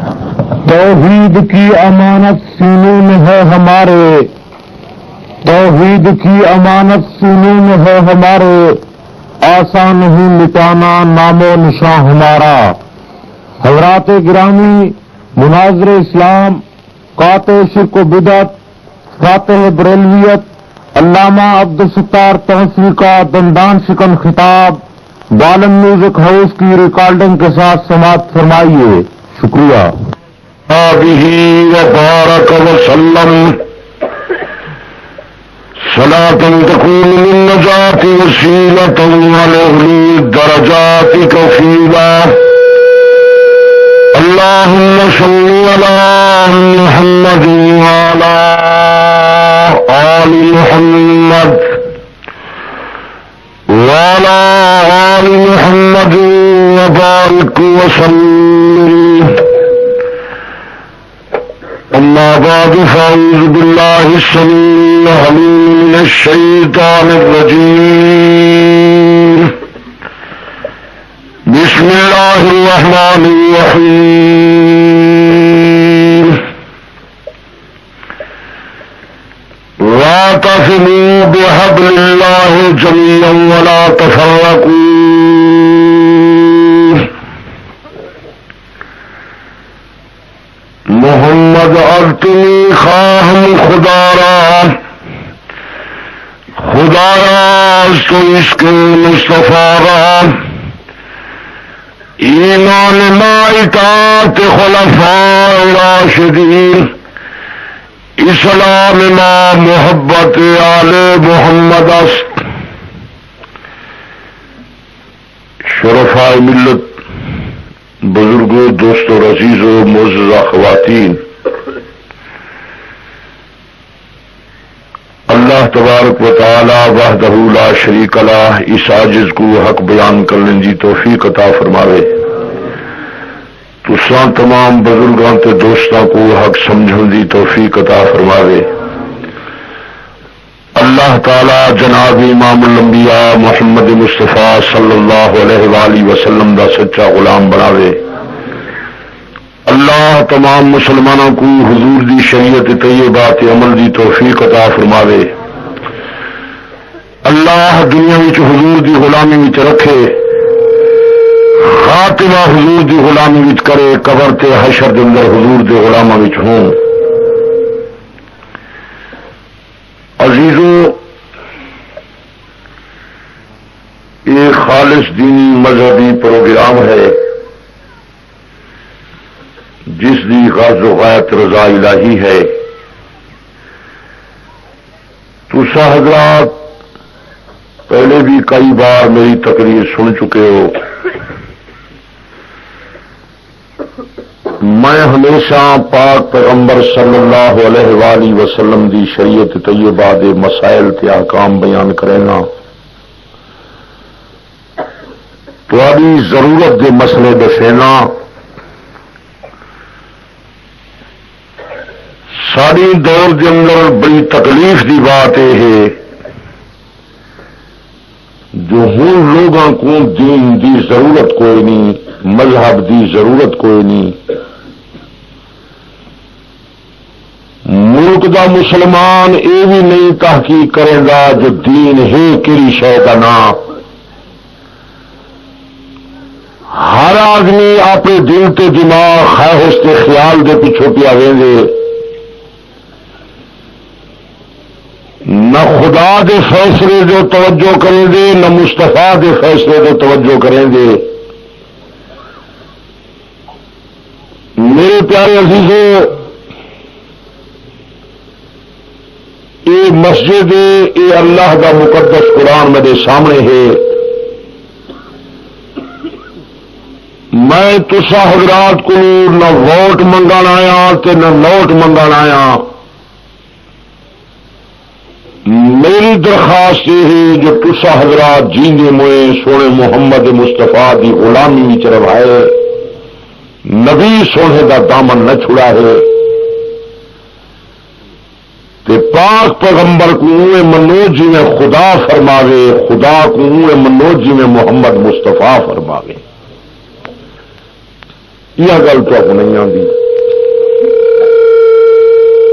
توحید کی امانت سینوں میں ہے ہمارے، توحید کی امانت سینوں میں ہے ہمارے، آسان نہیں مٹانا نام و نشاں ہمارا۔ حضرات گرامی، مناظر اسلام، قاطع شرک و بدعت، فاتح بریلویت، علامہ عبدالستار توسیع کا دندان شکن خطاب بالم میوزک ہاؤس کی ریکارڈنگ کے ساتھ سماعت فرمائیے۔ شکریہ۔ آبہ وبارک وسلم صلاۃ تکون للنجاة وسیلۃ ولعلی الدرجات کفیلا۔ اللہم صل علی محمد وعلی آل محمد وعلی آل محمد وبارک وسلم۔ اما بعد فاعوذ باللہ السمیع العلیم من الشیطان الرجیم۔ بسم اللہ الرحمن الرحیم۔ واعتصموا بحبل اللہ جميعا ولا تفرقوا۔ محمد ارتنی خواہم خدا را، خدا را تو اس کے مصطفیٰ را، ایمان ما اطاعت خلفاء راشدین، اسلام ما محبت آل محمد است۔ شرفاء ملت، بزرگوں، دوستوں، عزیزوں، معززہ خواتین، اللہ تبارک و تعالی وحدہ لا شریک لہ اس عاجز کو حق بیان کرنے دی توفیق عطا فرماوے۔ تساں تمام بزرگاں تے دوستاں کو حق سمجھن دی توفیق عطا فرماوے۔ اللہ تعالی جناب امام الانبیاء محمد مصطفیٰ صلی اللہ علیہ وآلہ وسلم دا سچا غلام بناوے۔ اللہ تمام مسلمانوں کو حضور دی شریعت طیبات عمل دی توفیق عطا فرماوے۔ اللہ دنیا وچ حضور دی غلامی وچ رکھے، خاتمہ حضور دی غلامی وچ کرے، قبر تے حشر دے اندر حضور دے غلاماں وچ ہوں۔ عزیزو، یہ خالص دینی مذہبی پروگرام ہے جس دی غرض و غایت رضا الہی ہے۔ تسا حضرات پہلے بھی کئی بار میری تقریر سن چکے ہو۔ میں ہمیشہ پاک پیغمبر صلی اللہ علیہ وآلہ وسلم دی شریعت طیبہ دے مسائل تے احکام بیان کرنا، تہاڈی ضرورت دے مسئلے دسینا، ساری دور دے اندر بڑی تکلیف دی بات یہ ہے جو ہوں لوگوں کو دین دی ضرورت کوئی نہیں، مذہب دی ضرورت کوئی نہیں، ملک دا مسلمان یہ بھی نہیں تحقیق کرے گا جو دین ہے کہڑی شے کا نام۔ ہر آدمی اپنے دل تے دماغ خواہش تے خیال دے پیچھے پیا ویندے، نہ خدا دے فیصلے دے توجہ کریں دے، نہ مصطفیٰ دے فیصلے دے توجہ کریں دے۔ میرے پیارے عزیزوں، یہ مسجد یہ اللہ کا مقدس قرآن میرے سامنے ہے۔ میں تسا حضرات کو نہ ووٹ منگان آیا تے نہ نوٹ منگان آیا۔ میری درخواست یہ ہے جو تسا حضرات جیندے موئے سونے محمد مصطفیٰ دی غلامی وچ روائے، نبی سونے دا دامن نہ چھڑا ہے، تے پاک پیغمبر کو اوے منو جی میں خدا فرماوے، خدا کو اوے منو جی میں محمد مصطفیٰ فرماوے۔ یہ گل تو نہیں آتی.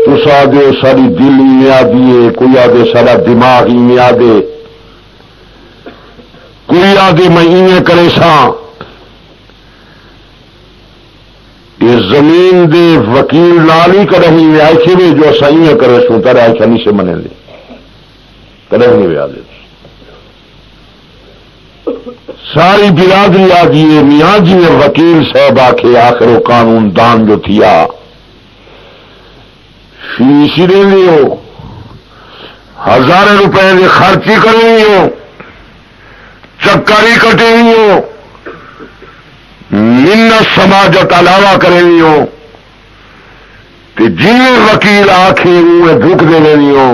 تس آدھے ساری دل میں آدھی ہے، کوئی آدھے سارا دماغ میں آدھے، کوئی آدھے میں ایویں کرے سا. یہ زمین دے وکیل نال ہی کرے میں آئے میں جو اصا ایویں کرے سوں تر ایسا نہیں سے منے دے کرے نہیں ویا دے. ساری برادری آدھی ہے میاں جی نے وکیل صاحب آخے آخر وہ قانون دان جو تھیا فیس ہی دینی ہو، ہزار روپے کی خرچی کرنی ہو، چکر ہی کٹنی ہو، منت سماجت علاوہ کرنی ہو کہ جن وکیل آخے انہیں بھوک دے لینی ہو.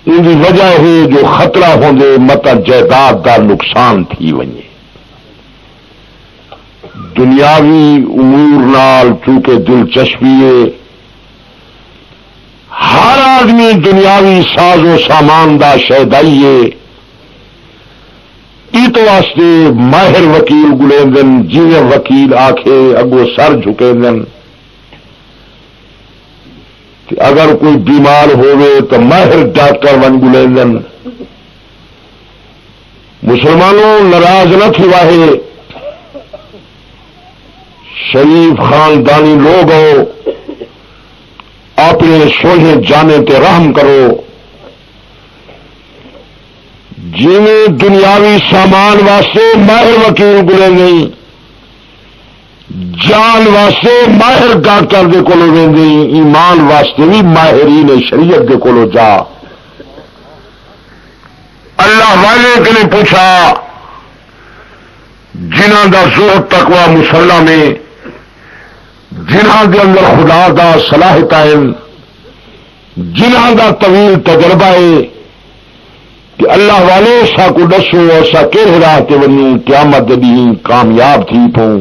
ان کی وجہ ہے جو خطرہ ہوندے مت جائیداد کا نقصان تھی ونے. دنیاوی امور نال چونکہ دلچسپی ہے، ہر آدمی دنیاوی ساز و سامان دا شہدائی ہے. اس واسطے ماہر وکیل گلیندن، جنہیں وکیل آکھے اگو سر جھکیندن. اگر کوئی بیمار ہوئے تو ماہر ڈاکٹر ون گلیندن. مسلمانوں ناراض نہ تھی واہے، شریف خاندانی لوگ ہو، اپنے سونے جانے تے رحم کرو. جنہیں دنیاوی سامان واسطے ماہر وکیل گلے نہیں، جان واسطے ماہر ڈاکٹر دے کولو ویندی، ایمان واسطے بھی ماہرین شریعت دے کولو جا. اللہ والے کے نے پوچھا جنہاں دا زہد تقوی مسلح میں، جنہاں دے اندر خدا دا صلاحیت ہے، جنہاں دا طویل تجربہ ہے کہ اللہ والے سا کو دسو ایسا کہہ راہ تے ونی قیامت بھی کامیاب تھی پوں.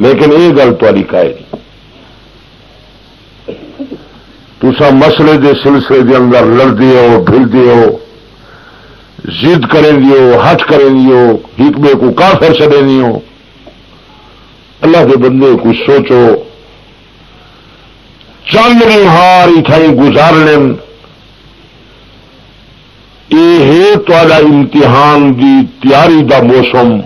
لیکن یہ گل تاری کہے تسا مسئلے دے سلسلے دے اندر لڑتے ہو، بھلتے ہو، ضد کریں دیو، ہٹ کریں دیو، حکمے کو کافر چڑے نہیں ہو. اللہ کے بندے کو سوچو، چند ہار اتائی گزار لین. یہ ہے تہاڈا امتحان دی تیاری دا موسم.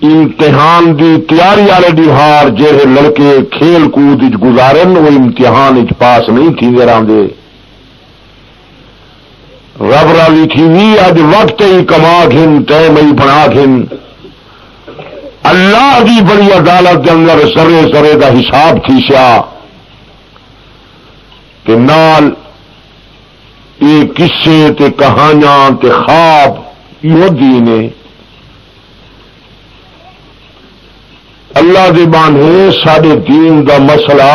امتحان دی تیاری والے ڈیہار جہے لڑکے کھیل کود گزارن وہ امتحان پاس نہیں تھی رہے. رب رالی تھی بھی اج وقت ہی کما گھن ٹائم ہی بنا گھن. اللہ دی بڑی عدالت کے اندر سرے سرے دا حساب تھی سیا کہ نال یہ قصے تے کہانیاں تے خواب یہ دینے. اللہ دے بانے سارے دین دا مسئلہ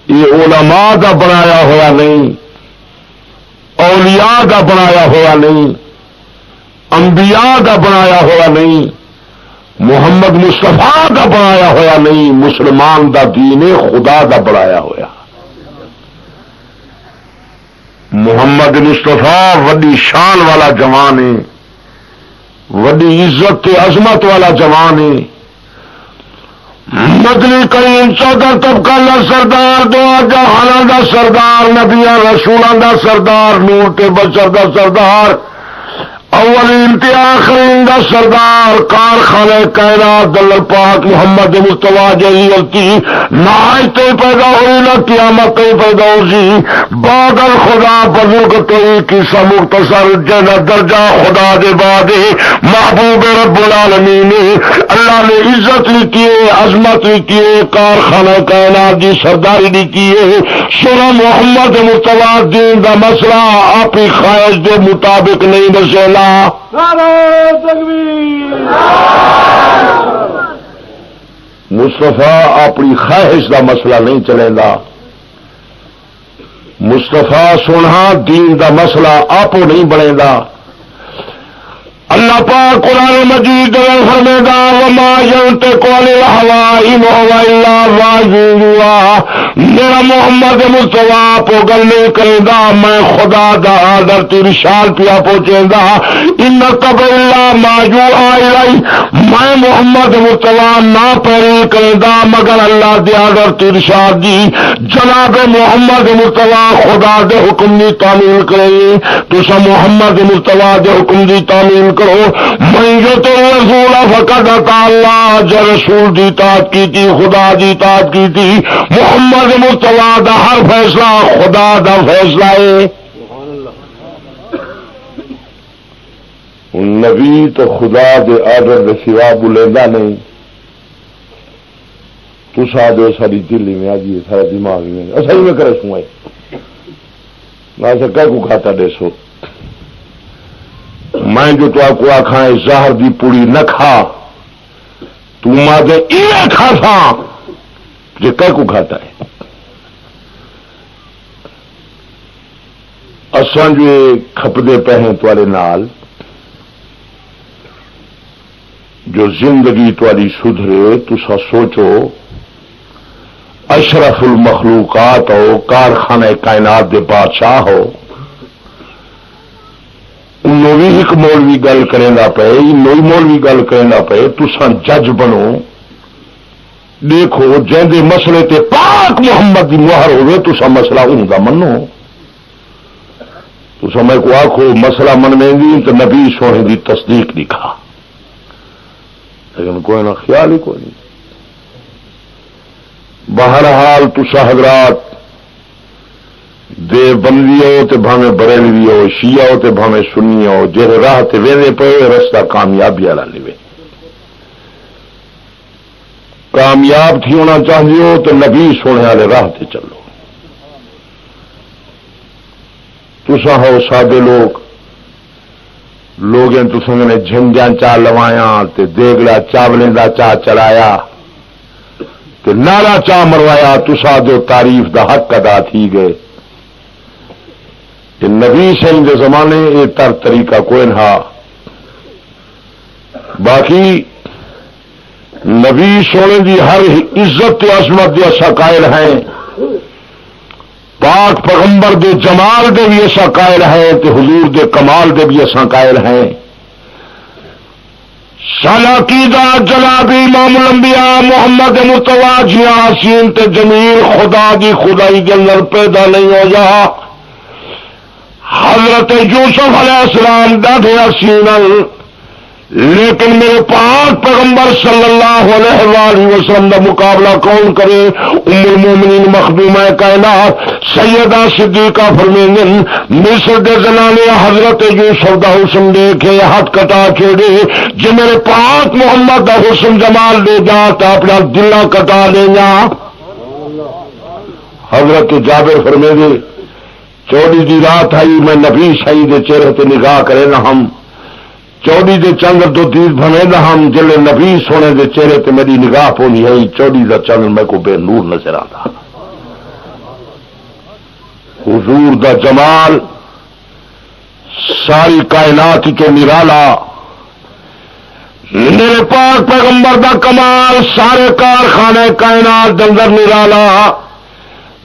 یہ علماء دا بنایا ہوا نہیں، اولیاء دا بنایا ہوا نہیں، انبیاء دا بنایا ہوا نہیں، محمد مصطفیٰ دا بنایا ہوا نہیں. مسلمان دا دین خدا دا بنایا ہوا. محمد مصطفیٰ وڈی شان والا جوان ہے، وڈی عزت تے عظمت والا جوان ہے. مدنی کریم 14 طبقہ دا سردار، دعا جہاں دا سردار، نبیاں رسولاں دا سردار، نور تے بشر دا سردار، اولین تے آخرین دا سردار، کارخانے کائنات دلال پاک محمد مصطفیٰ جی غلطی نہ آج تے پیدا ہوئی نہ قیامت تے پیدا ہوئی. بادل خدا بزرگ تے کسا مختصر جنہ درجہ خدا دے بعد محبوب رب العالمین. اللہ نے عزت لکھی ہے، عظمت لکھی ہے، کارخانہ کائنات دی سرداری لکھی ہے. سورہ محمد مصطفیٰ دین دا مسئلہ آپ ہی خواہش دے مطابق نہیں دسیلا. مصطفیٰ اپنی خواہش دا مسئلہ نہیں چلے گا. مصطفیٰ سونا دین دا مسئلہ آپ نہیں بنے گا. اللہ پاک قرآن مجید میں فرماتا وما ينطق عن الهوى ان هو الا وحی یوحی میرا محمد مصطفیٰ پو گل نہیں کردا میں خدا دا آرڈر تے ارشاد پیا پہنچیندا ان تب الا ما یوحی الی میں محمد مصطفیٰ نہ پیروی کردا مگر اللہ دے آرڈر تے ارشاد دی جناب محمد مصطفیٰ خدا دے حکم دی تعمیل کرے تسا محمد مصطفیٰ دے حکم دی تعمیل کرو من یطع الرسول فقد اطاع اللہ جو رسول دی اطاعت کی تھی خدا دی اطاعت کی تھی محمد مصطفیٰ دا ہر فیصلہ خدا دا فیصلہ ہے نبی تو خدا دے آرڈر دے سوا بلیندا نہیں تو سادے ساری دلی میں آجی سارا دماغ میں اصل میں کرے سوائے نہ سکا کو کھاتا دے سو میں جو تو آپ کو آخا ہے زہر دی پوڑی نہ کھا تو مادے ایویں کھا تھا جو کہ کو کھاتا ہے اساں جو کھپدے پہ ہیں تھوڑے نال جو زندگی تھوڑی سدھرے تسا سوچو اشرف المخلوقات ہو کارخانہ کائنات دے بادشاہ ہو انہوں بھی ایک مولوی گل کریں پے نوئی مولوی گل کریں پے تساں جج بنو دیکھو جہاں مسئلے تے پاک محمد دی مہر ہوئے تساں مسئلہ ان کا منو تساں میں کو آخو مسئلہ من میں دی تو نبی سونے دی تصدیق دکھا لیکن کوئی نہ خیال ہی کوئی نہیں بہرحال تساں حضرات دے بندی ہو تے بھاویں بریلوی ہو شیعہ ہو تے بھاویں سنی ہو جہے راہ تے ویندے پے رستہ کامیابی والا لے کامیاب تھی ہونا چاہیے ہو تو نبی سونے والے راہ تے چلو تسا ہو سادے لوگ تساں نے جھنجاں چاہ لوایا تے دیگڑا چاولیں دا چاہ چلایا تے نعرہ چاہ مروایا تسا دو تعریف دا حق ادا تھی گئے کہ نبی صحیح دے زمانے یہ تر طریقہ کوئی نہ باقی نبی سونے دی ہر عزت تے عظمت دے اسا قائل ہیں پاک پیغمبر دے جمال دے بھی اسا قائل ہیں تے حضور دے کمال دے بھی اسا قائل ہیں سالقیدہ جناب امام الانبیاء محمد مصطفیٰ جی حسین تے جمیل خدا دی خدائی کے اندر پیدا نہیں ہو جا حضرت یوسف علیہ السلام ڈاڈے حسین لیکن میرے پاک پیغمبر صلی اللہ علیہ وآلہ وسلم کا مقابلہ کون کرے ام المومنین مخدومہ کائنات سیدہ صدیقہ فرمائیں مصر دے زنانے حضرت یوسف دا حسن دیکھے ہاتھ کٹا چھوڑے جی میرے پاک محمد دا حسن جمال دے جا تو اپنا دلہ کٹا لے جا حضرت جابر فرمائیں چوڑی دی رات آئی میں نبی شہید چہرے تے نگاہ کرے نہ ہم چوڑی دے چندر دو دید بنے نہ ہم جلے نبی سونے دے چہرے تے میری نگاہ پونی ہے چوڑی دا چندر میں کو بے نور نظر آتا حضور دا جمال ساری کائنات چو نرالا میرے پاک پیغمبر دا کمال سارے کارخانے کائنات دے اندر نرالا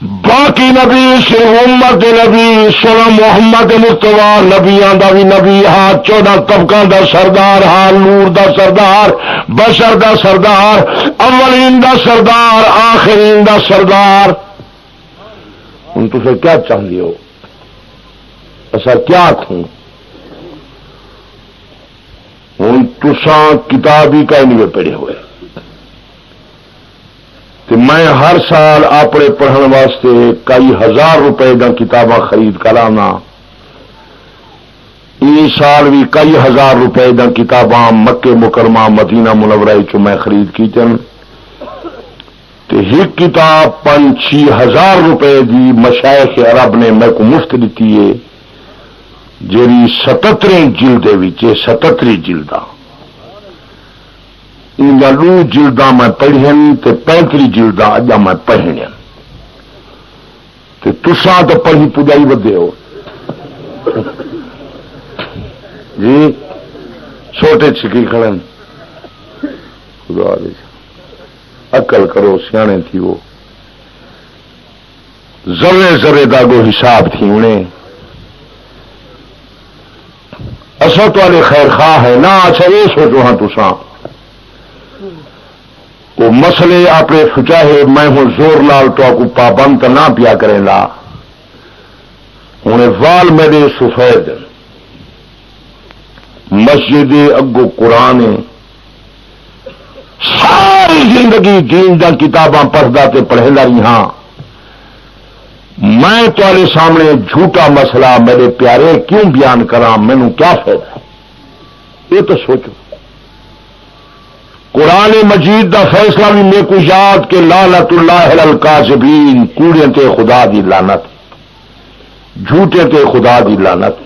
باقی نبی سے امت نبی سونا محمد مصطفیٰ نبیاں دا بھی نبی ہاتھ 14 طبقہ دا سردار ہاں نور دا سردار بشر دا سردار اولین دا سردار آخرین دا سردار ان تو سے کیا چاہیے ہو ایسا کیا کھوں ان تساں کتابی کا نہیں پڑھے ہوئے کہ میں ہر سال اپنے پڑھنے واسطے کئی ہزار روپے دا کتاباں خرید کرانا اس سال بھی کئی ہزار روپے دا کتاباں مکے مکرمہ مدینہ منورہ چو میں خرید کی چن تے ایک کتاب 5-6 ہزار روپے دی مشائخ عرب نے میں کو مفت دیتی ہے جیری 77 جلدے وچے 77 جلداں ان لو جلداں میں پڑھیں تے 35 جلداں اجا میں پڑھیں تے تساں تو پڑھی پجائی ودے ہو جی چھوٹے چکی کھڑن خدا دے عقل کرو سیانے تھی وہ ذرے ذرے دا گو حساب تھی انہیں اصل تو خیر خواہ ہے نہ اچھا یہ سوچو ہاں تساں وہ مسئلے اپنے چاہے میں ہوں زور لال تو کو پابند نہ پیا کریں لا ہوں وال میرے سفید مسجد اگو قرآن ساری زندگی دین دا کتاباں پڑھدا تے پڑھدا رہی ہاں میں تمہارے سامنے جھوٹا مسئلہ میرے پیارے کیوں بیان کراں مینوں کیا فائدہ یہ تو سوچو قرآن مجید دا فیصلہ بھی میرے کو یاد کہ لعنت اللہ علی الکاذبین کوڑے تے خدا دی لعنت جھوٹے تے خدا دی لعنت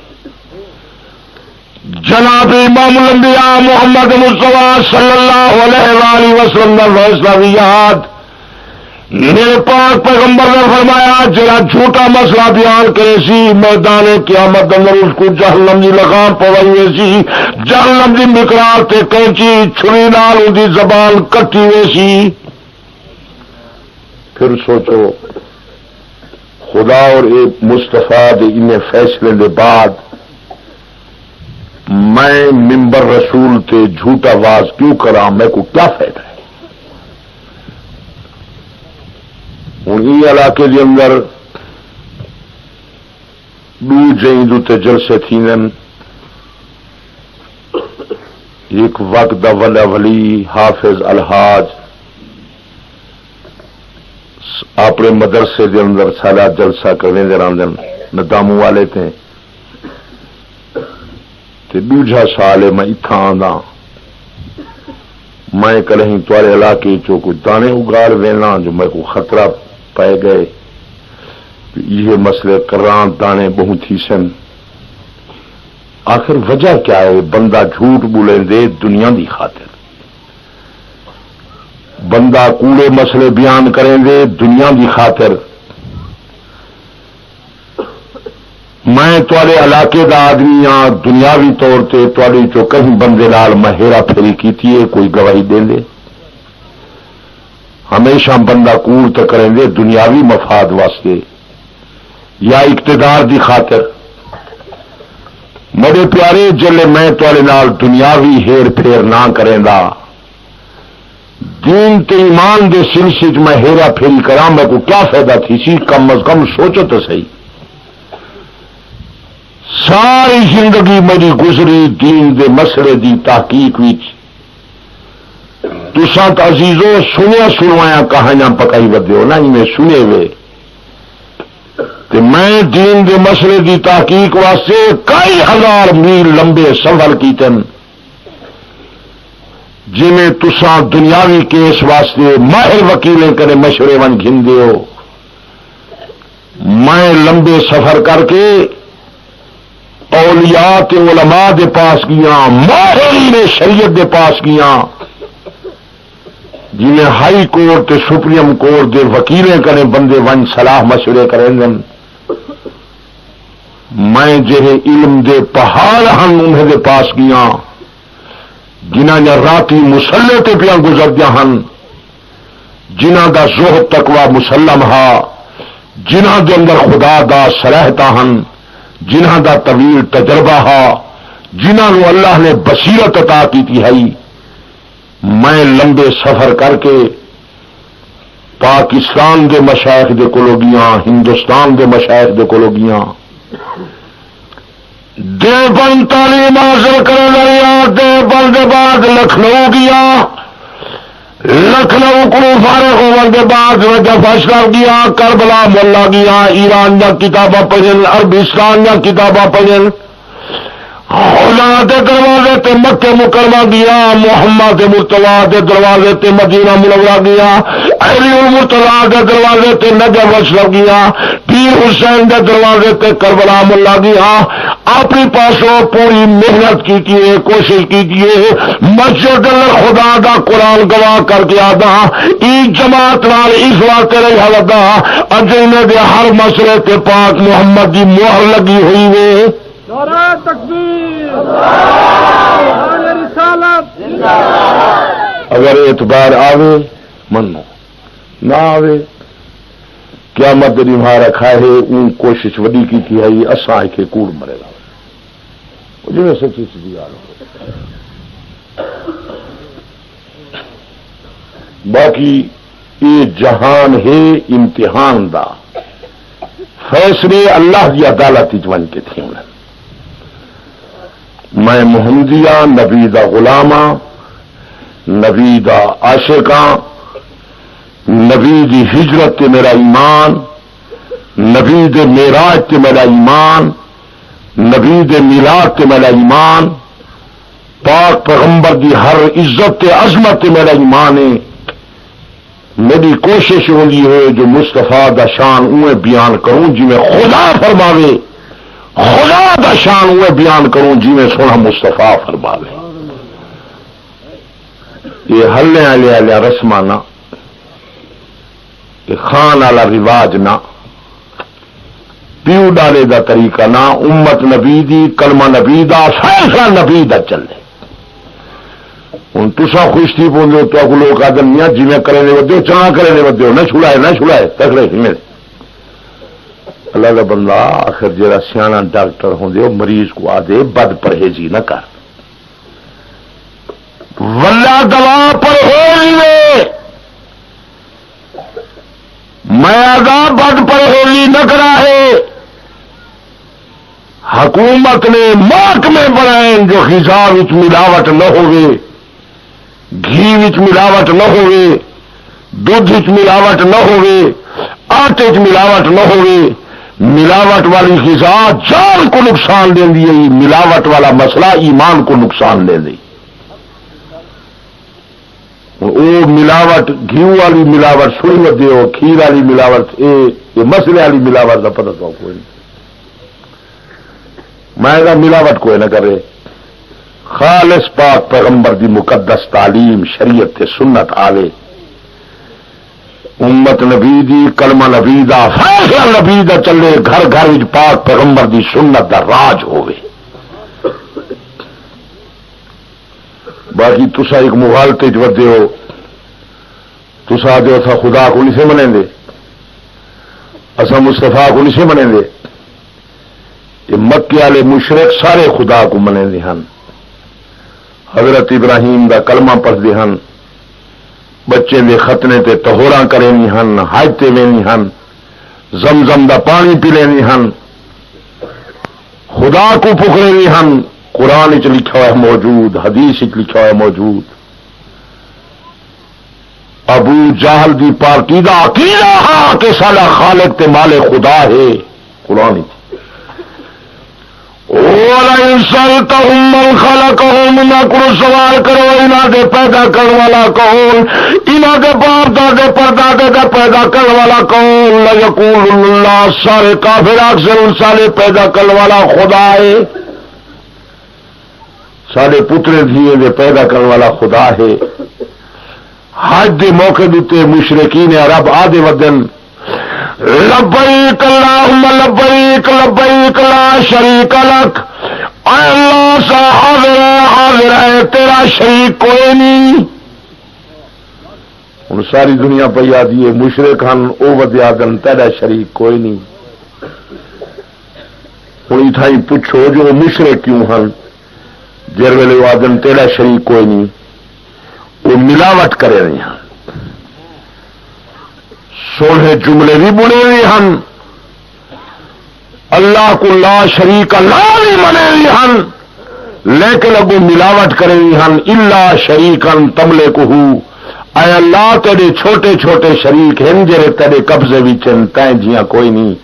جناب امام الانبیاء محمد مصطفیٰ صلی اللہ علیہ وآلہ وسلم دا فیصلہ بھی یاد میرے پاک پیغمبر نے فرمایا جڑا جھوٹا مسئلہ بیان کرے سی میدان قیامت اندر اس کو جہنم دی لگام پوائی سی جہنم دی مقرار تے کینچی چھری نال ان دی زبان کٹی ہوئی سی پھر سوچو خدا اور ایک مصطفیٰ دے انہیں فیصلے دے بعد میں ممبر رسول تے جھوٹا واز کیوں کراں میں کو کیا فائدہ ہے ہوں یہ علاقے کے اندر دو جائیں تے جلسے تھی ایک وقت دا ولا ولی حافظ الحاج اپنے مدرسے دے اندر سارا جلسہ کرنے دے راندن نداموں والے تھے تے دوجا سال میں اتھا آندا میں کہیں تارے علاقے چو کچھ دانے اگاڑ وینا جو میں کو خطرہ پائے گئے یہ مسئلے کران دانے بہت ہی سن آخر وجہ کیا ہے بندہ جھوٹ بولیں دے دنیا دی خاطر بندہ کوڑے مسئلے بیان کریں دے دنیا دی خاطر میں تھوڑے علاقے دا آدمی ہاں دنیاوی طور تے تھوڑی چو کہیں بندے لال میں ہیرا پھیری کیتی ہے کوئی گواہی دے دے ہمیشہ بندہ کوڑ تے کریں دے دنیاوی مفاد واسطے یا اقتدار دی خاطر میرے پیارے جلے میں تھوڑے نال دنیاوی ہیر پھیر نہ کریں دا دین تے ایمان دے سلسلے میں ہیرا پھیری کراں میں کو کیا فائدہ تھی سی کم از کم سوچو تو صحیح ساری زندگی میری گزری دین دے مسئلے دی تحقیق وچ تساں تو عزیزو سنیا سنوایا کہانیاں پکائی ودیو نا میں سنے وے تے میں دین دے مسئلے دی تحقیق واسطے کئی ہزار میل لمبے سفر کیتن جی میں تساں دنیاوی کیس واسطے ماہر وکیلیں کرے مشورے ون گھندے ہو میں لمبے سفر کر کے اولیاء تے علماء دے پاس گیا ماہرین شریعت دے پاس گیا جنہیں ہائی کورٹ تے سپریم کورٹ دے وکیلیں کرے بندے ون صلاح مشورے کریں گن میں جہے علم دے پہاڑ ہن انہیں دے پاس گیا جنہ نے راتی مسلح تے پیا گزر دیا ہن جنہ دا زہد تقوی مسلم ہا جنہ دے اندر خدا دا صلاحتا ہن جنہ دا طویل تجربہ ہا جنہ نو اللہ نے بصیرت عطا کی تھی ہے میں لمبے سفر کر کے پاکستان دے مشائخ دے کولو گیاں ہندوستان دے مشائخ دے کولو گیاں دیوبند تعلیم حاصل کرنے لیا دیوبند کے بعد لکھنؤ گیا لکھنؤ کو فارغ ہونے کے بعد نجف اشرف گیا کربلا مولا گیا ایران یا کتاباں پڑھن عربستان یا کتاباں پڑھن خدا دے دروازے تے مکہ مکرمہ گیا محمد مرتضیٰ دے دروازے تے مدینہ منورہ گیا علی المرتضیٰ دے دروازے تے نجف اشرف گیا پیر حسین دے دروازے تے کربلا مولا گیا اپنی پاسوں پوری محنت کی کوشش کی مسجد خدا دا قرآن گواہ کر کے آدھا ای جماعت نال اس واسطے رہا لگا اجنے دے ہر مسئلے تے پاک محمد دی مہر لگی ہوئی وے نعرہ تکبیر اگر اعتبار آوے منو، نہ آوے کیا مت مہا رکھا ہے اون کوشش وڈی کی تھی ہے اساں کے کوڑ مرے گا جی میں سچی سچی گال باقی یہ جہان ہے امتحان دا فیصلے اللہ کی عدالت ون کے تھے انہیں میں محمدیہ نبی دا غلامہ نبی دا عاشقاں نبی دی ہجرت تے میرا ایمان نبی دے معراج تے میرا ایمان نبی دے میلاد تے میرا ایمان پاک پیغمبر دی ہر عزت تے عظمت تے میرا ایمان ہے میری کوشش ہوگی ہے جو مصطفیٰ دا شان اوے بیان کروں جی میں خدا فرماوے خدا دا شان اوے بیان کروں جی میں سونا مصطفیٰ فرماوے یہ ہلے والے رسماں نہ یہ خان والا رواج نہ پیو ڈالے دا طریقہ نہ امت نبی دی کلمہ نبی دا فیصلہ نبی دا چلے ہوں تسا خوش تھی پوندے تو کو لوگ آدھے میاں جی میں کرنے ودے چاہ کرنے ودے نہ چھڑائے تکڑے ہی میرے اللہ کا بندہ آخر جہاں سیاح ڈاکٹر ہوندے وہ مریض کو آدھے بد پرہیزی نہ کر ولہ دوا پرہیزی میں آگا بد پرہیزی نہ کرا ہے حکومت نے محکمے بنائے جو حساب ملاوٹ نہ ہوگی گھی ملاوٹ نہ ہوگی دودھ ملاوٹ نہ ہوگی آٹے ملاوٹ نہ ہوگی ملاوٹ والی غذا جان کو نقصان دے دی ملاوٹ والا مسئلہ ایمان کو نقصان دے دی وہ ملاوٹ گھی والی ملاوٹ سنی مت دیو کھیر والی ملاوٹ یہ مسئلے والی ملاوٹ کا پتہ تو کوئی نہیں میں ملاوٹ کوئی نہ کرے خالص پاک پیغمبر دی مقدس تعلیم شریعت تے سنت آوے امت نبی دی کلمہ نبی دا فیصلہ نبی دا چلے گھر گھر وچ پاک پیغمبر دی سنت دا راج ہوے باقی تسا ایک مغالطے چ ودے ہو تسا آدھے اتھا خدا کو نہیں سے منیں دے اسا مصطفیٰ کو نہیں سے منیں دے یہ مکے والے مشرک سارے خدا کو منیں دے ہن حضرت ابراہیم دا کلمہ پڑھتے ہیں بچے دے ختنے تے تہوراں کریں ہن حج تے وینی ہن زمزم دا پانی پی لینی ہن خدا کو پکڑے ہن قرآن وچ لکھا ہوا ہے موجود حدیث وچ لکھا ہوا ہے موجود ابو جہل دی پارٹی دا عقیدہ ہاں کہ سارا خالق تے مالک خدا ہے قرآن وچ وَلَئِن سَأَلْتَهُم مَّنْ خَلَقَهُمْ نہ کرو سوال کرو انہاں دے پیدا کرنے والا کون انہاں دے باپ دادے پردادے دا پیدا کرنے والا کون لَيَقُولُنَّ اللَّهُ سارے کافر اکثر سارے پیدا کرنے والا خدا ہے سارے پترے دھیے دے پیدا کرنے والا خدا ہے حج دے موقع دیتے مشرکین عرب آدھے ودن لبیک اللہم لبیک لبیک لا شریک لک اے اللہ سا حاضر ہے تیرا شریک کوئی نہیں ہن ساری دنیا پہ آدھی ہے مشرک ہن او ودیا دن تیرا شریک کوئی نہیں ہن اتھائی پوچھو جو مشرک کیوں ہن جر ویلے آدن تیرا شریک کوئی نہیں وہ ملاوٹ کرے نہیں ہن سونے جملے بھی بنے ہوئے ہن اللہ کو لا شریک اللہ بھی بنے ہوئے ہن لیکن ابو ملاوٹ کرے ہوئے ہن اللہ شریکن تملے کو اے اللہ تیرے چھوٹے چھوٹے شریک ہیں جڑے تیرے قبضے وچن تیں جیاں کوئی نہیں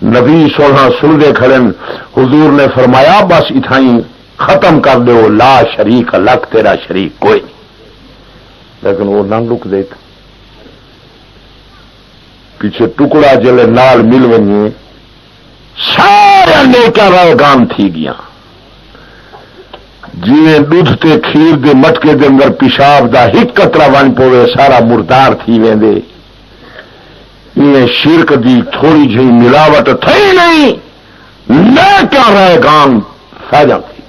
نبی سونا سن دے کھڑن حضور نے فرمایا بس اتھائیں ختم کر دو لا شریک لک تیرا شریک کوئی نہیں لیکن وہ نہ رک دیکھ پیچھے ٹکڑا جلے نال مل ونجے سارا نیکا روگان تھی گیا جی دودھ تے کھیر دے مٹکے دے اندر پیشاب دا ہک قطرہ ون پوے سارا مردار تھی ویندے یہ شرک دی تھوڑی جہی ملاوٹ تھی نہیں نیکا روگان ساجا تھی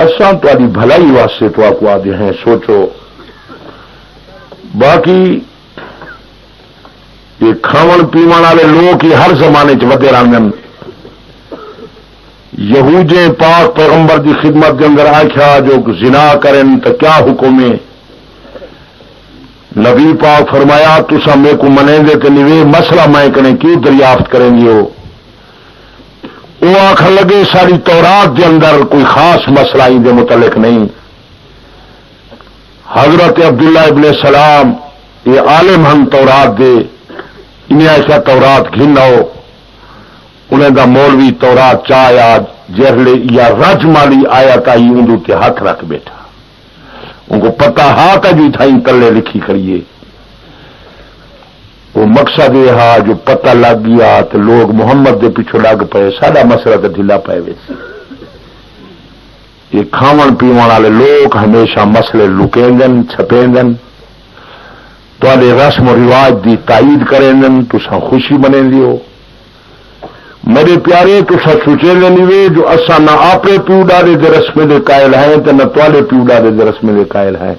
اساں تہاڈی بھلائی واسطے تو آپ کو آدھے ہیں سوچو. باقی یہ کھاون پیون والے لوگ ہی ہر زمانے ودے رہن. یہودیں پاک پیغمبر دی خدمت کے اندر آخیا جو زنا کریں تو کیا حکم ہے. نبی پاک فرمایا تسا میرے کو منیں گے کہ نہیں مسئلہ میں کہیں کیوں دریافت کریں گے. وہ آخر لگے ساری تورات کے اندر کوئی خاص مسئلہ ان کے متعلق نہیں. حضرت عبداللہ ابن سلام یہ عالم ہن تورات دے انہیں ایسا تورات گھن آؤ انہیں دا مولوی تورات چایا جہلے یا رج مالی آیا تائی اندو تے ہاتھ رکھ بیٹھا. ان کو پتہ ہاتھ جو تھا ان تلے لکھی کریے. وہ مقصد یہ ہے جو پتہ لگ گیا تو لوگ محمد دے پیچھے لگ پے سارا مسئلہ تو ڈھیلا پے ویسے. یہ کھاون پیون والے لوگ ہمیشہ مسئلے لکیں چھپیں تو رسم و رواج دی تائید کریں تسا خوشی بنے دیو. میرے پیارے تسا سوچے نہیں جو اسا نہ اپنے پیو ڈالے دے رسمے دے قائل ہیں تو نہ تالے پیو ڈالے دے رسمے دے قائل ہیں.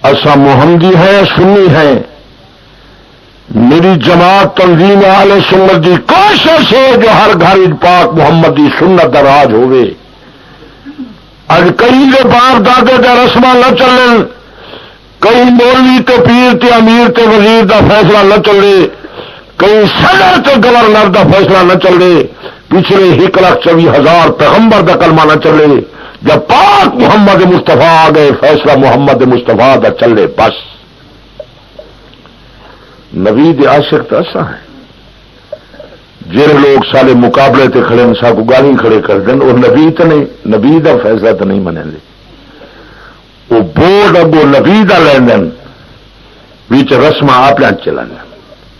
اسا محمدی ہیں سنی ہیں. میری جماعت تنظیم اہل سنت دی کوشش ہے جو ہر گھر پاک محمد دی سنت دا راج ہوئے. اج کئی دے باپ دادے دا رسمہ نہ چلن, کئی مولوی تے پیر تے امیر تے وزیر دا فیصلہ نہ چلے, کئی صدر تے گورنر دا فیصلہ نہ چلے, پچھلے 1,24,000 پیغمبر دا کلمہ نہ چلے. جب پاک محمد مصطفیٰ آ گئے فیصلہ محمد مصطفیٰ دا چلے بس. نبی دے عاشق تو ایسا ہے جن لوگ سارے مقابلے تے کھڑے سا کو گالی کھڑے کر دیں اور نبی تو نہیں, نبی دا فیصلہ تو نہیں منیں گے. وہ بورڈ اگو نبی دا لین بیچ رسم آپ چلا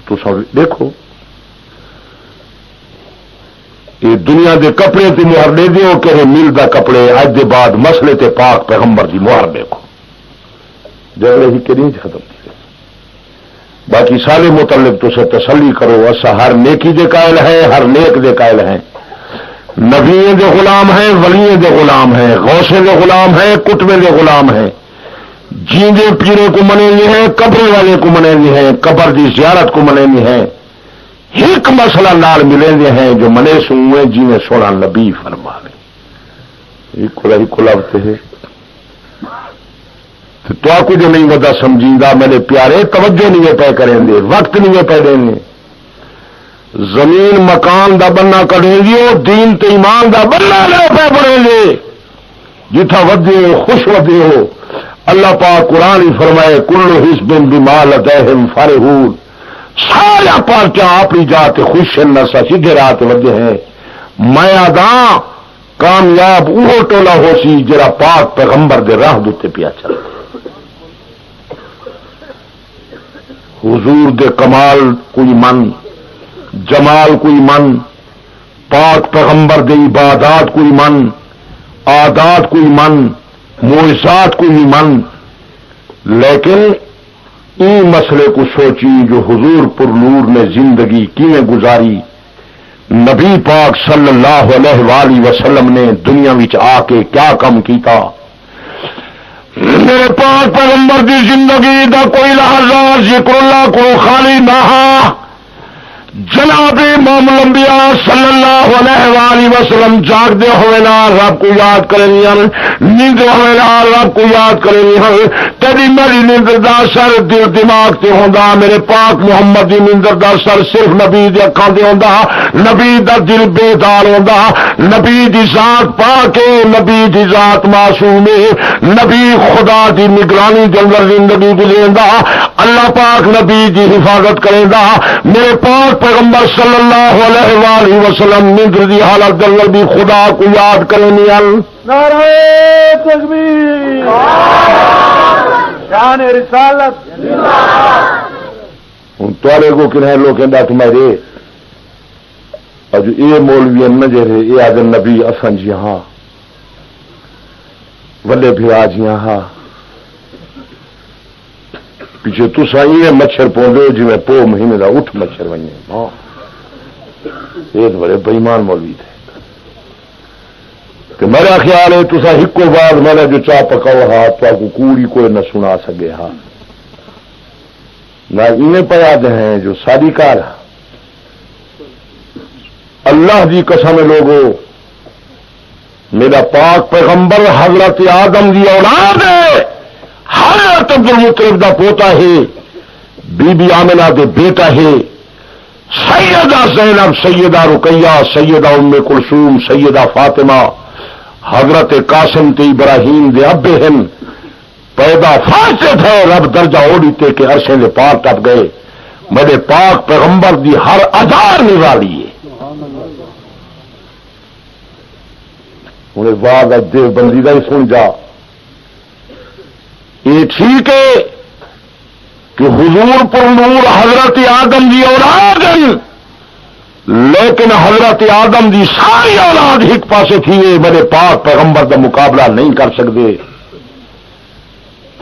تو سب دیکھو یہ دنیا دے کپڑے تے مہر دے دیو کہ مل دا کپڑے اج دے بعد مسئلے تے پاک پیغمبر دی مہر دیکھو جگڑے ہی کہ نہیں ختم. باقی سارے متعلق تو سے تسلی کرو ایسا ہر نیکی دے قائل ہے, ہر نیک دے قائل ہیں. نبیوں دے غلام ہیں, ولیوں دے غلام ہیں, غوثے دے غلام ہیں, کتبے دے غلام ہیں. جیندے پیروں کو منے ہوئے ہیں, قبر والے کو منے ہوئے ہیں, قبر دی زیارت کو منے ہوئے ہیں. ایک مسئلہ نال ملے ہوئے ہیں جو منے سوئے جی میں سونا نبی فرما لے کلابتے ہے. تو آپ کو جو نہیں ودا سمجھیندہ میرے پیارے توجہ نہیں پہ کریں گے, وقت نہیں پہ دیں گے. زمین مکان دا بننا کریں گے, دین تے ایمان دا بننا نہ پہ بڑھیں گے. جتھا ودے ہو خوش ودے ہو. اللہ پاک قرآن ہی فرمائے کل حزب بما لدیہم فرحون. سارا پارچہ اپنی جات خوش نہ سیدھے رات ودے ہیں. میں آداں کامیاب وہ ٹولا ہو سی جرا پاک پیغمبر دے راہ دوتے پیا چل. حضور دے کمال کوئی من, جمال کوئی من, پاک پیغمبر دے عبادات کوئی من, عادات کوئی من, معجزات کوئی من. لیکن این مسئلے کو سوچی جو حضور پر نور نے زندگی کیویں گزاری. نبی پاک صلی اللہ علیہ وآلہ وسلم نے دنیا وچ آ کے کیا کم کیتا. میرے پاک پیغمبر دی زندگی دا کوئی لحظہ ذکر اللہ کو خالی نہ. جناب امام الانبیاء صلی اللہ علیہ وآلہ وسلم جاگ دے ہوئے نا رب کو یاد کریں گے, نیند ہوئے نا رب کو یاد کریں گے. تیری میری نیندر دا سر دل دماغ تے ہوندا, میرے پاک محمد دی نیندر دا سر صرف نبی دی اکھاں تے ہوندا, نبی دا دل بیدار ہوندا. نبی دی ذات پاک ہے, نبی دی ذات معصوم ہے, نبی خدا دی نگرانی دے اندر زندگی گزریندا. اللہ پاک نبی دی حفاظت کریندا. میرے پاک پیغمبر صلی اللہ علیہ وآلہ وسلم نیندر دی حالت دل بھی خدا کو یاد کریں. نعرہ تکبیر, شان رسالت. ہوں تارے کو کنہیں لوگ کہندا تمہارے اج یہ مولوی نہ جڑے یہ آدم نبی اسن جی ہاں ولے بھی آج یہاں پیچھے تو سائی مچھر پوندے جی میں پو مہینے کا اٹھ مچھر بنے. ہاں یہ بڑے بےمان مولوی تھے. کہ میرا خیال ہے تصا ہکو بعد میں نے جو چاہ پکاؤ ہا تو کو کوڑی کوئی نہ سنا سکے ہا نہ انہیں پہ یاد ہیں جو ساری کار اللہ کی قسم لوگو میرا پاک پیغمبر حضرت آدم دی اولاد ہے، حضرت عبدالمطلب دا پوتا ہے، بی بی آمنہ دے بیٹا ہے، سیدہ زینب، سیدہ رقیہ، سیدہ ام کلثوم، سیدہ فاطمہ، حضرت قاسم تے ابراہیم دے ابے ہیں، پیدا فاسد ہے رب درجہ اوڑیتے کہ عرشے دے پار ٹپ گئے، میرے پاک پیغمبر دی ہر ادار نرالی ہے۔ انہیں بعد دیو بندی کا ہی سن جا، یہ ٹھیک ہے کہ حضور پر نور حضرت آدم دی اولاد ہیں، لیکن حضرت آدم دی ساری اولاد ایک پاسے تھی میرے پاک پیغمبر دا مقابلہ نہیں کر سکتے۔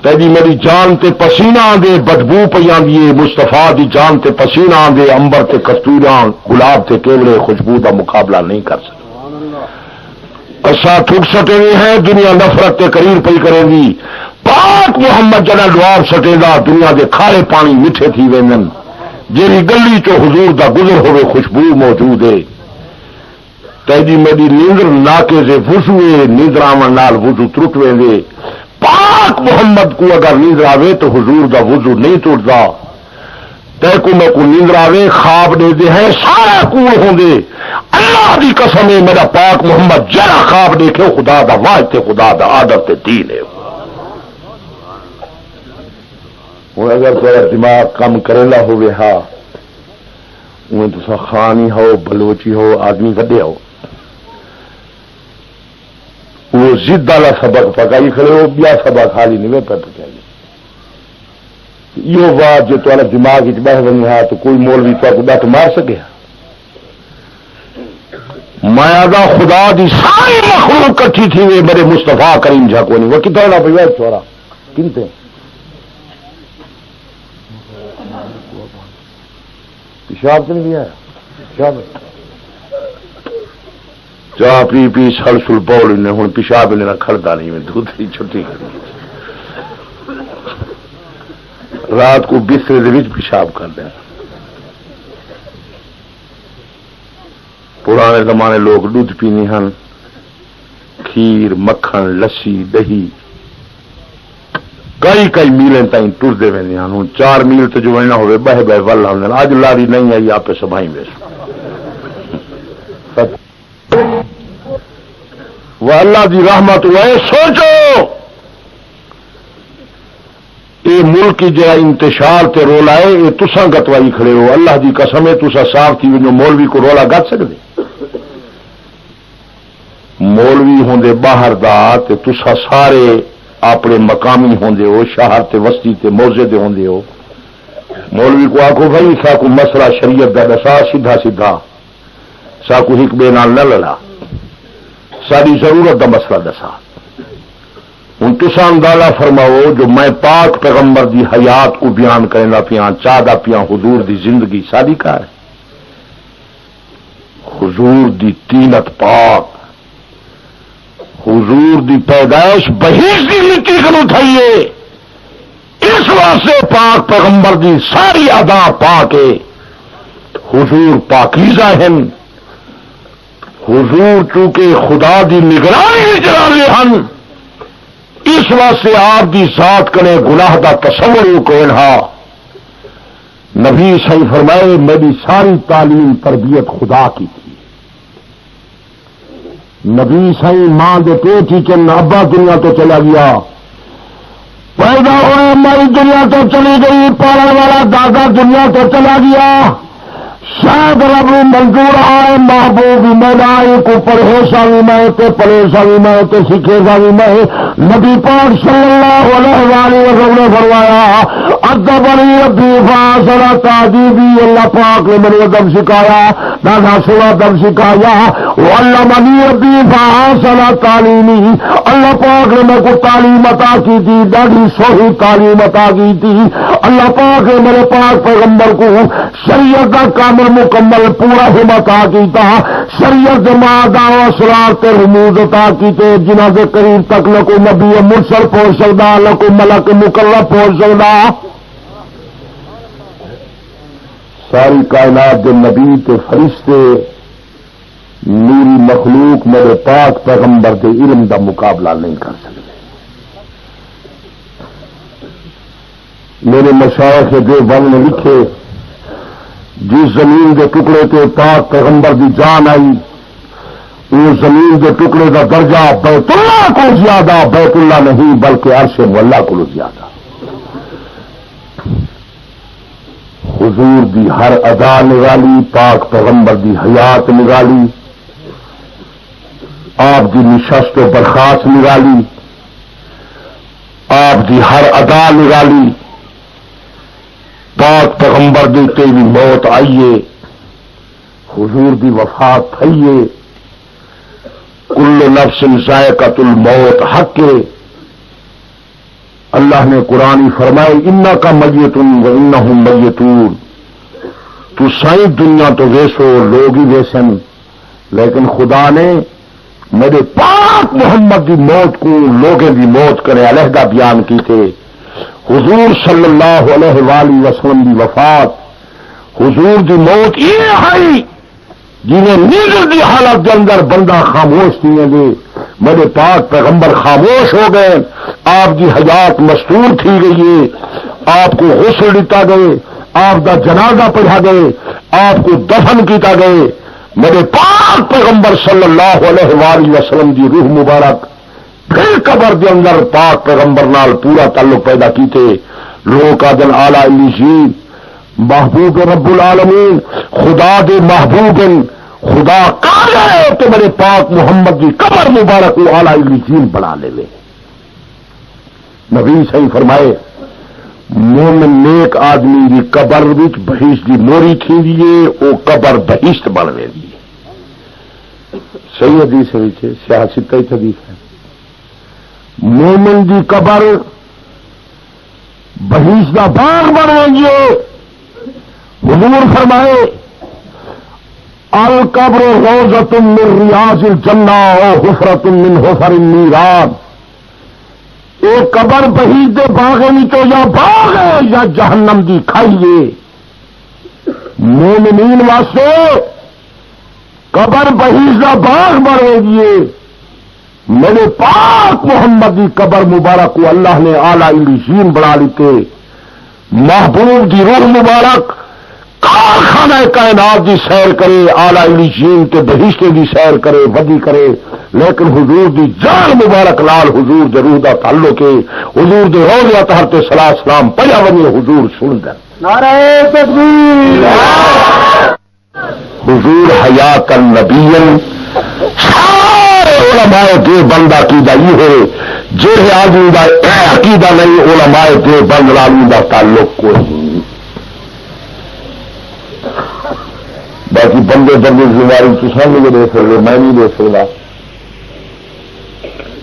تیری میری جان تے پسینہ دے بدبو پہ آدھی مستفا دی جان تے پسینہ دے امبر تے کستوریاں گلاب تے کیولے خوشبو دا مقابلہ نہیں کر سکتے۔ اسا ٹھک سٹے ہیں دنیا نفرت تے قریر پئی کرے گی، پاک محمد جنا لواب سٹے گا دنیا دے کھارے پانی میٹھے تھی ویندن، جیڑی گلی چو حضور دا گزر ہوئے خوشبو موجود ہے۔ تیجی میری نیندر ناکے سے وضوئے نیندر آمن نال وضو ترٹ ویندے، پاک محمد کو اگر نیندر آوے تو حضور دا وضو نہیں ٹوٹتا۔ تے کو میں کو نیندر آوے خواب دے دے ہیں سارا کوڑ ہوں دے، اللہ دی قسم ہے میرا پاک محمد جرا خواب دیکھے خدا دا واج تے خدا دا آدر تے دین ہے۔ ہوں اگر تیرا دماغ کم کریلا ہوئے ہا انہیں تو خانی ہو بلوچی ہو آدمی وڈے ہو وہ ضد والا سبق پکائی کھڑے ہو بیا سبق خالی نہیں پہ پکائی یہ بات جو تمہارا دماغ بہ بنی ہے تو کوئی مولوی تو کو ڈٹ مار سکے۔ مایا دا خدا دی ساری مخلوق کٹھی تھی وہ میرے مصطفیٰ کریم جھاکو نہیں وہ کتنا نہ پہ چھوڑا کنتے پیشاب تو نہیں دیا پیشاب چاہ پی پی سل سل بول نے ہوں پیشاب لینا کھڑتا نہیں میں دودھ کی چھٹی کری رات کو بسترے دے وچ پیشاب کر دیں۔ پرانے زمانے لوگ دودھ پینی ہن، کھیر مکھن لسی دہی کئی میلیں تائیں ٹرتے ویندے ہن۔ ہوں 4 میل تو جو وینا ہوئے بہ بہ ول آدھے اج لاری نہیں آئی آپ سبھائی ویس وہ اللہ دی رحمت ہوئے۔ سوچو یہ ملک کی جہاں انتشار تے رولا ہے یہ تساں گتوائی کھڑے ہو، اللہ دی قسم ہے تساں صاف تھی جو مولوی کو رولا گت سکتے؟ مولوی ہوندے باہر دا تے تساں سارے اپنے مقامی ہوندے ہو، شہر تے وسطی تے موزے دے ہوندے ہو۔ مولوی کو آکھو بھائی ساکو مسئلہ شریعت دا دسا سیدھا سیدھا، ساکو ہک بے نال نہ لڑا، ساری ضرورت دا مسئلہ دسا۔ ہوں تساں اندازہ فرماؤ جو میں پاک پیغمبر دی حیات کو بیان کرنا پیا چاہتا پیا حضور دی زندگی ساری کار ہے، حضور دی تینت پاک، حضور دی پیدائش بہیش دی مٹی کو تھائیے، اس واسطے پاک پیغمبر دی ساری ادا پاک ہے۔ حضور پاکیزہ ہیں، حضور چونکہ خدا دی نگرانی چلانے ہیں، اس واسطے آپ دی ذات کرے گناہ دا تصور کوئی نہ۔ نبی صحیح فرمائے میری ساری تعلیم تربیت خدا کی تھی۔ نبی صحیح ماں دے پیٹ ہی چن ابا دنیا تو چلا گیا، پیدا ہوئے مائی دنیا تو چلی گئی، پالن والا دادا دنیا تو چلا گیا، شاید رب منظور آئے محبوب میں کو پرہیشا بھی میں تے پرہیشا بھی میں تے سکھیزا بھی میں۔ نبی پاک صلی اللہ علیہ وآلہ وسلم نے فرمایا ادبنی ربی فاحسن تعدیبی، اللہ پاک نے میرے ادب سکھایا، دادا سوا ادب سکھایا، وہ اللہ منی ابھی فاصلہ تعلیمی اللہ پاک نے میرے کو تعلیم عطا کی تھی بڑی سوہی تعلیم عطا کی تھی اللہ پاک نے میرے پاک پیغمبر کو شریعت کا کامل مکمل پورا ہم عطا کیتا شریعت مادہ و اسرار تے رموز عطا کیتے جنہ کے قریب تک نہ کوئی نبی مرسل پہنچ سکتا نہ کوئی ملک مکرم پہنچ سکتا ساری کائنات کے نبی تے فرشتے نوری مخلوق میرے پاک پیغمبر کے علم دا مقابلہ نہیں کر سکتے میرے مشائخ دیوبند نے لکھے جس زمین کے ٹکڑے کے پاک پیغمبر کی جان آئی اس زمین کے ٹکڑے کا درجہ بیت اللہ کو زیادہ بیت اللہ نہیں بلکہ عرش مولا کو زیادہ حضور دی ہر ادا نگالی پاک پیغمبر دی حیات نگالی آپ دی نشست و برخاست نگالی آپ دی ہر ادا نگالی پاک پیغمبر دیتے بھی موت آئیے حضور دی وفات تھئیے کل نفس ذائقۃ الموت حق اللہ نے قرآن فرمائے انکا میتون و انہم میتون تو سائیں دنیا تو ویسو لوگ ہی ویسن لیکن خدا نے میرے پاک محمد دی موت کو لوگیں دی موت کرے علیحدہ بیان کی تھے حضور صلی اللہ علیہ وآلہ وسلم دی وفات حضور دی موت یہ آئی جنہیں نیندر دی حالت کے اندر بندہ خاموش نہیں دے میرے پاک پیغمبر خاموش ہو گئے آپ کی حیات مستور تھی گئی ہے آپ کو غسل دیتا گئے آپ کا جنازہ پڑھا گئے آپ کو دفن کیتا گئے میرے پاک پیغمبر صلی اللہ علیہ وآلہ وسلم کی روح مبارک پھر قبر کے اندر پاک پیغمبر نال پورا تعلق پیدا کیتے لوگوں کا دن اعلی علیشین محبوب رب العالمین خدا دے محبوب خدا کہا ہے تو میرے پاک محمد کی قبر مبارک کو اعلی علیشین بنا لے لے نبی صحیح فرمائے مومن نیک آدمی کی قبر وچ بہشت کی موری تھیندی ہے وہ قبر بہشت بن ویندی ہے صحیح حدیث ہے سیاست حدیث ہے مومن کی قبر بہشت کا باغ بن ویندی ہے حضور فرمائے القبر روضۃ من ریاض الجنہ و حفرۃ من حفر النیران ایک قبر بہشت دے باغ تو یا باغ ہے یا جہنم دی کھائیے مومنین واسطے قبر بہشت کا باغ بنے گی میرے پاک محمد کی قبر مبارک کو اللہ نے اعلی علیشین بنا لیتے محبوب دی روح مبارک کارخانہ کائنات دی سیر کرے اعلی علیشین تے بہشتے دی سیر کرے ودی کرے لیکن حضور دی جان مبارک لال حضور دے روح دا تعلق ہے حضور دے روضے اطہر تے صلاۃ سلام پڑھا ونی حضور سن دے نعرہ تکبیر حضور حیات النبی سارے علماء دے بندہ عقیدہ یہ ہوئے جہے آدمی دا عقیدہ نہیں علماء دے بند لالوں دا تعلق کوئی نہیں باقی بندے بندے ذمہ تو سامنے دے سکتے میں نہیں دے سکتا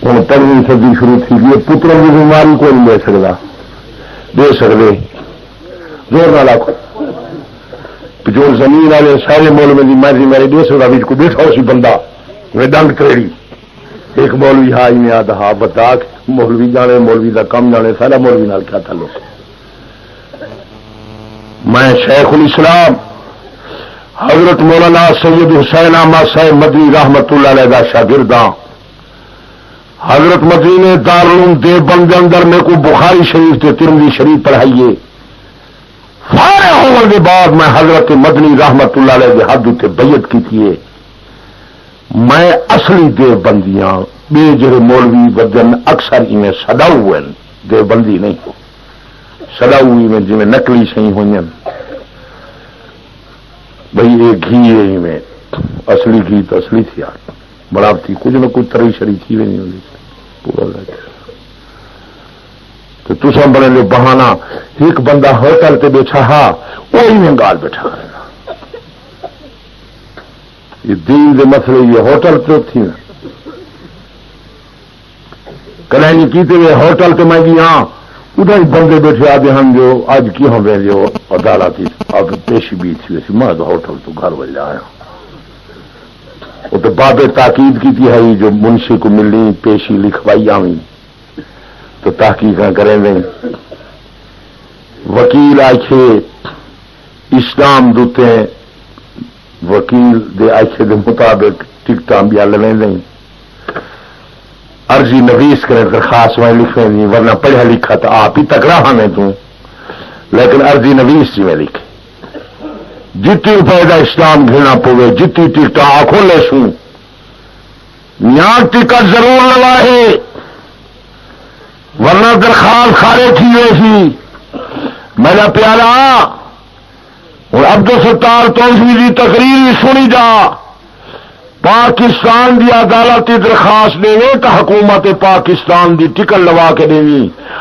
ہوں 15ویں صدی شروع تھی گئی پتروں کی بیماری کوئی نہیں دے سکتا دے سکتے زور نہ لاکھو جو زمین والے سارے مول میں میں ذمہ دے سکتا بھی کو بیٹھا اسی بندہ میں ڈنگ کریڑی ایک مولوی ہائی میں آدھا ہاں بتا مولوی جانے مولوی کا کم جانے سارا مولوی نال کیا تعلق میں شیخ الاسلام حضرت مولانا سید حسین احمد صاحب مدنی رحمت اللہ علیہ کا شاگرد ہاں حضرت مدنی نے دارالعلوم دیوبند کے اندر میں کو بخاری شریف تے ترمذی شریف پڑھائیے فارغ ہونے کے بعد میں حضرت مدنی رحمت اللہ علیہ کے حد اتنے بیعت کی تھی میں اصلی دیوبندیاں بے جڑے مولوی بدن اکثر میں سدا ہوئے دیوبندی نہیں سدا ہوئی میں جی نکلی سی ہوئی بھائی یہ گھی ہے میں اصلی گھی تو اصلی تھی یار بڑھاتی کچھ نہ کچھ تری شری تھی بھی نہیں ہوتی پورا تو تسا بڑے لو بہانا ایک بندہ ہوٹل تے بیٹھا ہاں وہی میں گال بیٹھا کرے گا یہ دین دے مسئلے یہ ہوٹل تو تھی نا کلینی کیتے ہوئے ہوٹل تو میں بھی ہاں ادھر بندے بیٹھے آدھے ہم جو آج کی ہوں گے جو عدالت اب پیشی بھی تھی ویسی میں تو ہوٹل تو گھر والے آیا وہ تو باب تاکید کی تھی ہے جو منشی کو ملنی پیشی لکھوائی آئی تو تحقیق کریں گے وکیل آئے اسلام دوتے ہیں وکیل دے آئے دے مطابق ٹکٹاں بھی لیں نہیں عرضی نویس کریں درخواست میں لکھیں نہیں ورنہ پڑھا لکھا تو آپ ہی تکڑا ہمیں تو لیکن عرضی نویس جی میں لکھے جتنی روپئے کا اسلام گھینا پوے جتنی ٹکٹ آنکھوں لے سوں یہاں ٹکٹ ضرور لگائے ورنہ درخواست خارج تھی ویسی میرا پیارا اور عبدالستار توسوی کی تقریر سنی جا پاکستان دی عدالتی درخواست دے تو حکومت پاکستان دی ٹکٹ لوا کے دے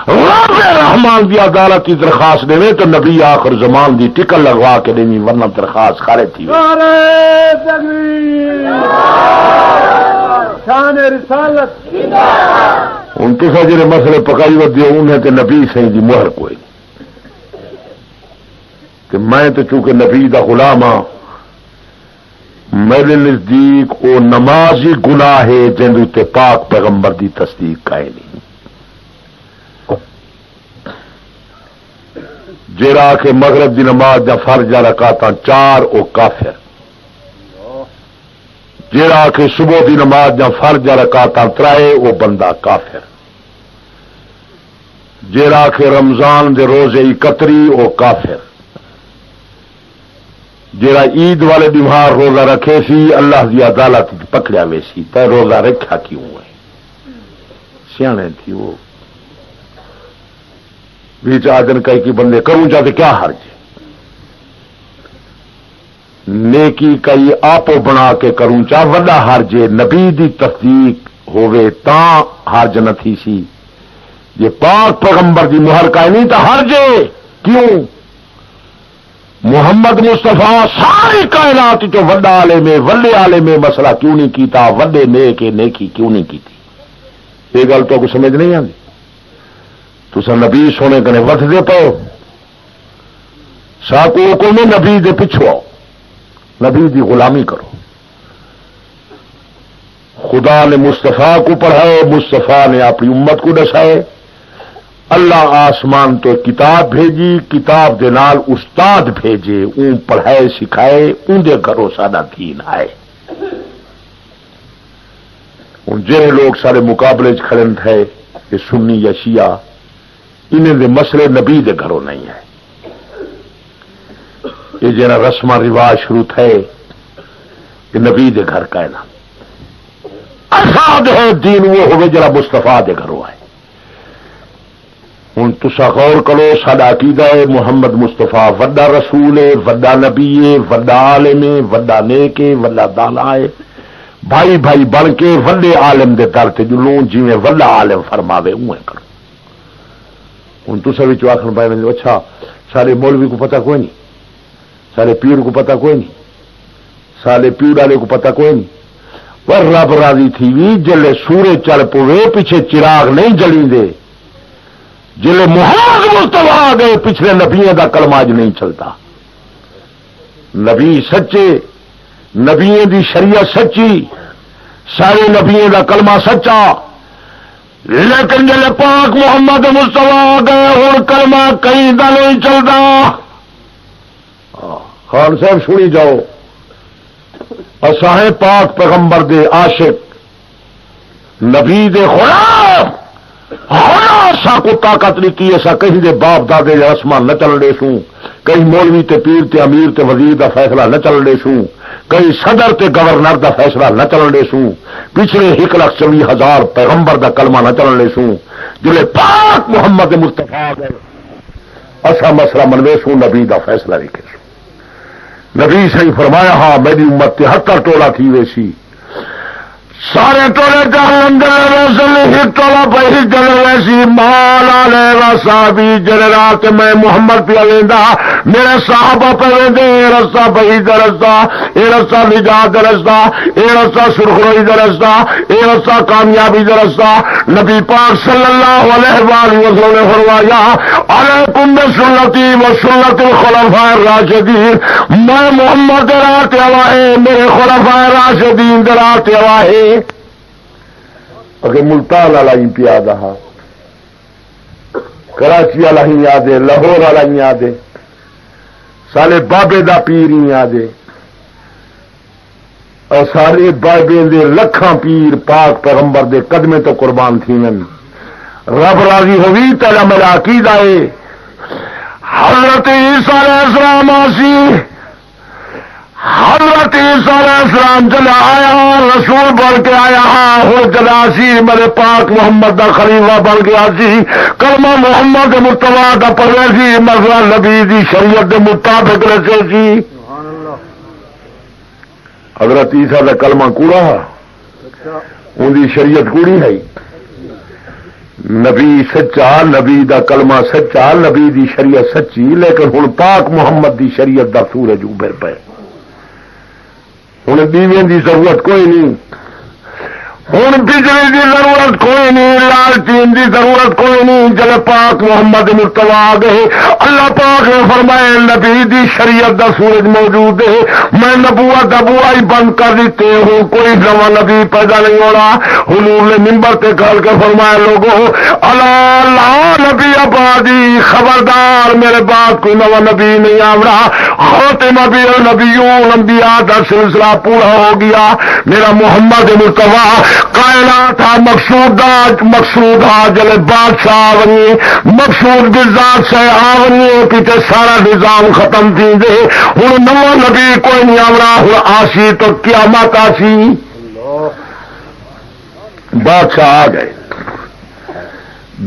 رب رحمان دی عدالتی درخواست دے تو نبی آخر زمان دی ٹکٹ لگوا کے دے ورنہ درخواست خارج تھی ان کے ساتھ جڑے مسئلے پکائی ودے انہیں تو نبی صحیح دی مہر کوئی کہ میں تو چونکہ نبی دا غلام ہاں میرے نزدیک وہ نمازی گناہ ہے جن تے پاک پیغمبر دی تصدیق کائے نہیں جڑا کہ مغرب دی نماز دا فرض رکعتاں 4 او کافر جڑا کہ صبح دی نماز دا فرض رکعتاں 3 او بندہ کافر جڑا کہ رمضان دے روزے 31 او کافر جڑا عید والے بیمار روزہ رکھے سی اللہ دی عدالت پکڑیا وے سی تے روزہ رکھا کیوں ہے سیانے تھی وہ بیچ آدن کہی کہ بندے کروں چاہتے کیا حرج نیکی کئی آپ بنا کے کروں چاہ وڈا حرج نبی دی تصدیق ہوئے تا حرج نہ تھی سی یہ پاک پیغمبر دی مہر کا نہیں تا حرج کیوں محمد مصطفیٰ ساری کائنات جو وڈا عالم میں ولے عالم میں مسئلہ کیوں نہیں کیتا وڈے نیک نیکی کیوں نہیں کیتی یہ گل تو کچھ سمجھ نہیں آتی تو نبی سونے کنے وٹ دے پاؤ ساکو کو میں نبی دے پچھو آؤ نبی دی غلامی کرو خدا نے مصطفیٰ کو پڑھائے مصطفیٰ نے اپنی امت کو دسائے اللہ آسمان تو کتاب بھیجی کتاب دے نال استاد بھیجے اون پڑھائے سکھائے ان دے گھروں سادہ دین آئے ان جہے لوگ سارے مقابلے کھڑے تھے کہ سنی یا شیعہ انہیں دے مسئلے نبی دے گھروں نہیں ہے یہ جنا رسم رواج شروع تھے کہ نبی دے گھر کا ہے نا آزاد ہے دین وہ ہوئے جرا مصطفیٰ دے گھروں آئے ہوں تسا غور کرو ساڈا عقیدہ ہے محمد مصطفیٰ وڈا رسول ہے وڈا نبی ہے وڈا عالم ہے وڈا نیک ہے وڈا دانا ہے بھائی بھائی بن کے وڈے عالم دے در تے جلوں جویں وڈا عالم فرماوے اویں کرو ہوں تسا وچ آخر بھائی اچھا سارے مولوی کو پتہ کوئی نہیں سارے پیر کو پتہ کوئی نہیں سارے پیڑ والے کو پتہ کوئی نہیں پر رب راضی تھی وی جلے سورج چل پوے پیچھے چراغ نہیں جلی دے جلے محمد مصطفیٰ آ گئے پچھلے نبیوں کا کلمہ اج نہیں چلتا نبی سچے نبیوں دی شریعت سچی سارے نبیوں کا کلمہ سچا لیکن جلے پاک محمد مصطفیٰ آ گئے ہوں کلمہ کہیں دا نہیں چلتا خان صاحب سنی جاؤ اساں پاک پیغمبر دے عاشق نبی دے غلام سا کو طاقت نہیں کی ایسا کہیں دے باپ دادے رسمان نہ چل رہے سوں کہیں مولوی تے پیر تے امیر تے وزیر دا فیصلہ نہ چل رہے سوں کہیں صدر تے گورنر دا فیصلہ نہ چل رہے سوں پچھلے 1,24,000 پیغمبر دا کلمہ نہ چل رہے سوں جلے پاک محمد مصطفیٰ گئے اصا مسئلہ منوے سوں نبی دا فیصلہ لکھے سوں نبی صحیح فرمایا ہاں میری امت 73 ٹولا تھی ویسی سارے ٹولے ایک ٹولا پہ جل ویسی مال والے صحابی جڑے رات میں محمد پہ لینا میرے صحابہ پہ دے رستہ بہی دا رستہ، اے رستہ نجات دا رستہ، اے رستہ سرخروئی دا رستہ، اے رستہ کامیابی دا رستہ۔ نبی پاک صلی اللہ علیہ وآلہ وسلم نے فرمایا علیکم بسنتی و سنت الخلفاء الراشدین، میں محمد راہ تے آوائے میرے خلفاء راشدین دے راہ تے آوائے۔ اگر ملتان علیہ پیادہ کراچی والا ہی یاد ہے، لاہور والا ہی یاد ہے، سارے بابے دا پیر ہی یاد ہے، اور سارے بابے دے لکھاں پیر پاک پیغمبر دے قدمے تو قربان تھی من۔ رب راضی ہوئی تیرا میرا عقیدہ ہے حضرت عیسیٰ علیہ السلام آسی، حضرت عیسیٰ علیہ السلام چلا آیا رسول بن کے آیا ہو چلا سی میرے پاک محمد دا خلیفہ بن گیا سی، کلمہ محمد مصطفیٰ دا پڑھے سی، مسئلہ نبی دی شریعت دے مطابق رچے سی۔ حضرت عیسیٰ دا کلمہ کوڑا ان دی شریعت کوڑی ہے، نبی سچا، نبی دا کلمہ سچا، نبی دی شریعت سچی، لیکن ہن پاک محمد دی شریعت دا سورج ابھر پے، ہوں دیویں دی ضرورت کوئی نہیں، ہوں بجلی دی ضرورت کوئی نہیں، لالٹین دی ضرورت کوئی نہیں، جب پاک محمد مصطفیٰ آ گئے اللہ پاک نے فرمایا نبی دی شریعت دا سورج موجود ہے، میں نبوت ابوائی بند کر دیتے ہوں، کوئی نواں نبی پیدا نہیں ہونا۔ حضور نے منبر پہ کھل کے فرمایا لوگوں اللہ نبی آبادی خبردار میرے بعد کوئی نواں نبی نہیں آوڑا، خاتم نبی النبیون انبیاء دا سلسلہ پورا ہو گیا، میرا محمد مصطفیٰ کائنات مقصود مقصود جلے بادشاہ بنی مقصود بذات سے آونی پیچھے سارا نظام ختم تھی دے، ہوں نواں نبی کوئی نہیں آوڑا، ہوں آسی تو قیامت آسی، بادشاہ آ گئے،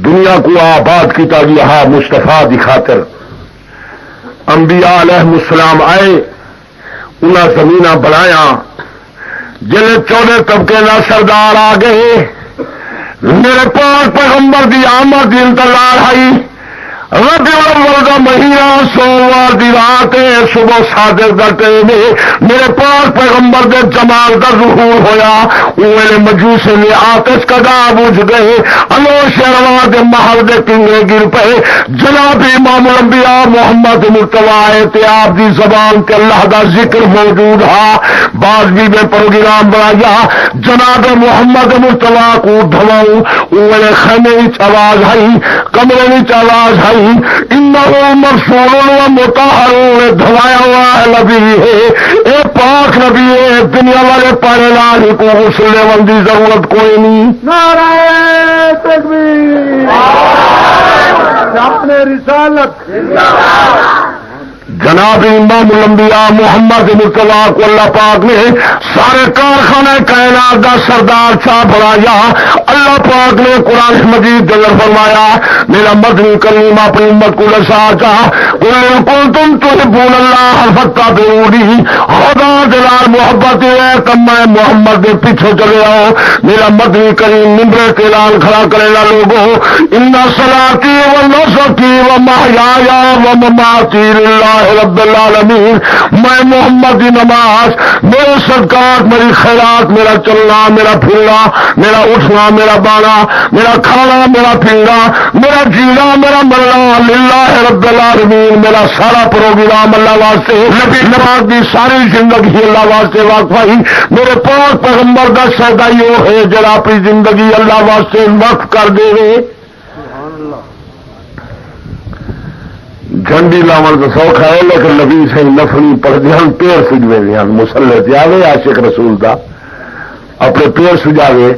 دنیا کو آباد کیتا گیا مصطفیٰ دی خاطر، انبیاء علیہ السلام آئے، انہاں زمینہ بنایا، جلے 14 طبقے کا سردار آ گئے، میرے پاک پیغمبر دی آمد دی انتظار آئی، ربیع الاول کا مہینہ سوموار دی رات صبح صادق دا ٹائم میرے پاک پیغمبر دے جمال دا ظہور ہویا، اوے مجوس نے آتش کا دا بجھ گئے، انو شیرواں دے محل دے کنگرے گر پے، جناب امام الانبیاء محمد مصطفیٰ تے آپ دی زبان کے اللہ دا ذکر موجود ہا، بعض بھی میں پروگرام بنایا جناب محمد مصطفیٰ کو دھواؤں، اوے خیمے وچ آواز آئی، کمرے وچ آواز آئی، انہو مرسول و مطہر دھوایا ہوا ہے نبی ہے، اے پاک نبی ہے، دنیا والے پانے لال کو غسل لیون دی ضرورت کوئی نہیں۔ نعرہ تکبیر، اپنے رسالت جناب امام الانبیاء محمد مصطفیٰ کو اللہ پاک نے سارے کارخانے کائنات دا سردار چھا بنایا، اللہ پاک نے قرآن مجید دلر فرمایا میرا مدنی کریم اپنی امت کو لساچا قل کنتم تحبون اللہ فاتبعونی، خدا دلال محبت ہے تم میں محمد کے پیچھے چلے آؤ، میرا مدنی کریم نمبر کے اعلان کھڑا کرے گا لوگوں ان صلاتی و نسکی و محیایا و مماتی للہ رب العالمین، میں محمد کی نماز، میرے صدقات، میری خیرات، میرا چلنا، میرا پھرنا، میرا اٹھنا، میرا بانا، میرا کھانا، میرا پینا، میرا جینا، میرا مرنا للہ رب العالمین، میرا سارا پروگرام اللہ واسطے، نبی نماز کی ساری زندگی اللہ واسطے واقعی میرے پاک پیغمبر کا سودا یہ ہے جڑا اپنی زندگی اللہ واسطے وقف کر دے۔ جھنڈی لاون تو سوکھا ہے لیکن نبی سے نفلی پڑھتے ہیں، پیر سجوے ہیں، مسلح جاوے عاشق رسول دا اپنے پیر سجاوے،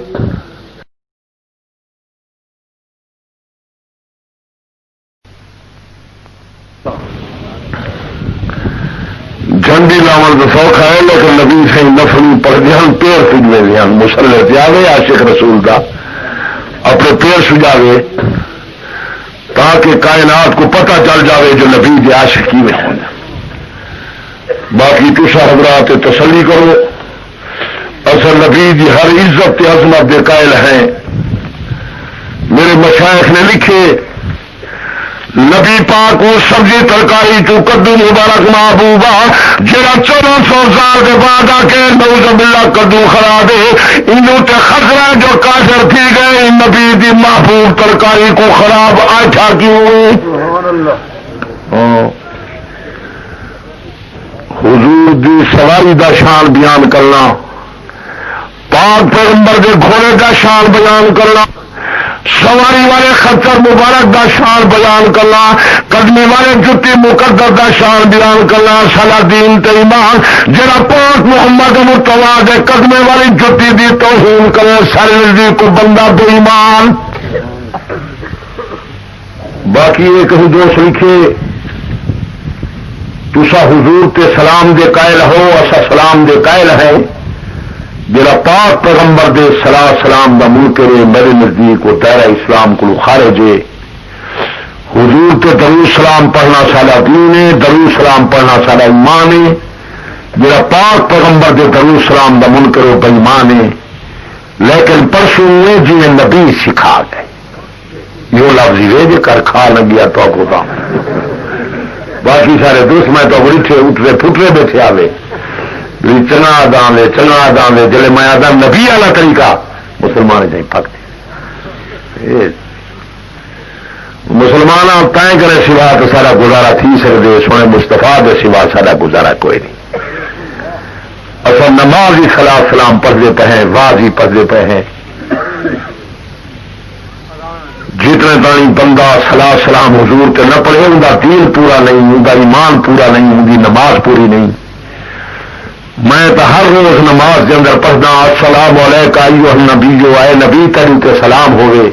جھنڈی لاون تو سوکھا ہے لیکن نبی سے نفلی پڑھتے ہیں، پیر سجوے ہیں، مسلح جاوے عاشق رسول دا اپنے پیر سجاوے، تاکہ کائنات کو پتہ چل جاوے جو نبی کے عاشقی میں ہیں۔ باقی تسا حضرات تسلی کرو، اصل نبی کی ہر عزت عظمت کے قائل ہیں۔ میرے مشائخ نے لکھے نبی پاک کو سبزی ترکاری چو کدو مبارک محبوبہ جڑا 1400 سال کے بعد آ کے نعوذ باللہ کدو خراب ہے انہوں تے خطرہ جو کافر تھی گئے نبی دی محبوب ترکاری کو خراب آٹھا کیوں حضور دی سواری دا شان بیان کرنا پاک پیغمبر دے گھوڑے دا شان بیان کرنا سواری والے خچر مبارک دا شان بیان کرنا قدمی والے جتی مقدر دا شان بیان کرنا سلا دین تے ایمان جڑا پاک محمد مصطفیٰ دے قدمے والی جتی دی توہین کرے سرزی کو بندہ بے ایمان. باقی ایک دوست لکھے تسا حضور تے سلام دے قائل ہو اسا سلام دے قائل ہے جڑا پاک پیغمبر دے سلام دا منکر ہے میرے نزدیک وہ دائرہ اسلام کو خارج ہے. حضور تے درود سلام پڑھنا سارا دین ہے درود سلام پڑھنا سارا ایمان ہے. جڑا پاک پیغمبر دے درود سلام دا منکر ہے بے ایمان ہے. لیکن پرسوں میں جی نبی سکھا گئے یہ لفظ ہے جی کر کھا نہ گیا تو کو باقی سارے دوست میں تو اٹھے اٹھے پھٹرے بیٹھے آوے چنا دان دے جلے میں آدھا نبی والا طریقہ مسلمان جائیں پکتے مسلمان تائیں کرے سوا تو سارا گزارا تھی سکتے سونے مستفا دے سوا سارا گزارا کوئی نہیں. اصل نماز ہی خلاف سلام پڑھتے پہ ہیں واز ہی پڑھتے پہ ہیں جتنے تانی بندہ سلا سلام حضور تے نہ پڑھے ان کا دین پورا نہیں ان کا ایمان پورا نہیں ان کی نماز پوری نہیں. میں تو ہر روز نماز کے اندر پڑھنا السلام علیکم ایھا النبی اے نبی تیری تے سلام ہوئے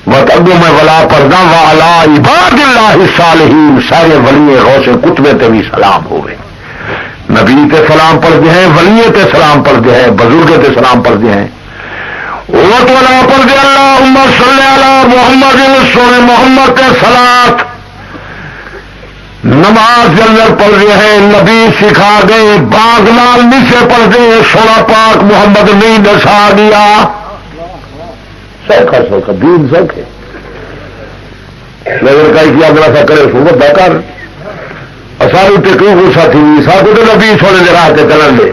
وقت اگو میں ولا پڑھنا وعلی عباد اللہ الصالحین سارے ولی غوث کتبے تے بھی سلام ہوئے. نبی تے سلام پڑھتے ہیں ولی تے سلام پڑھتے ہیں بزرگ تے سلام پڑھتے ہیں وقت ولا پڑھتے اللہم صلی علی محمد سونے محمد تے صلاۃ نماز کے اندر پڑھ رہے ہیں نبی سکھا گئے باغ لال نیچے پڑھتے ہیں سونا پاک محمد نہیں دسا دیا سوکھا دین سوکھے لیکن کئی کیا اگلا سا کرے سو بہتر ساری ٹکڑوں کو ساتھی ساتھ تو نبی سونے دے راہ کے چلن دے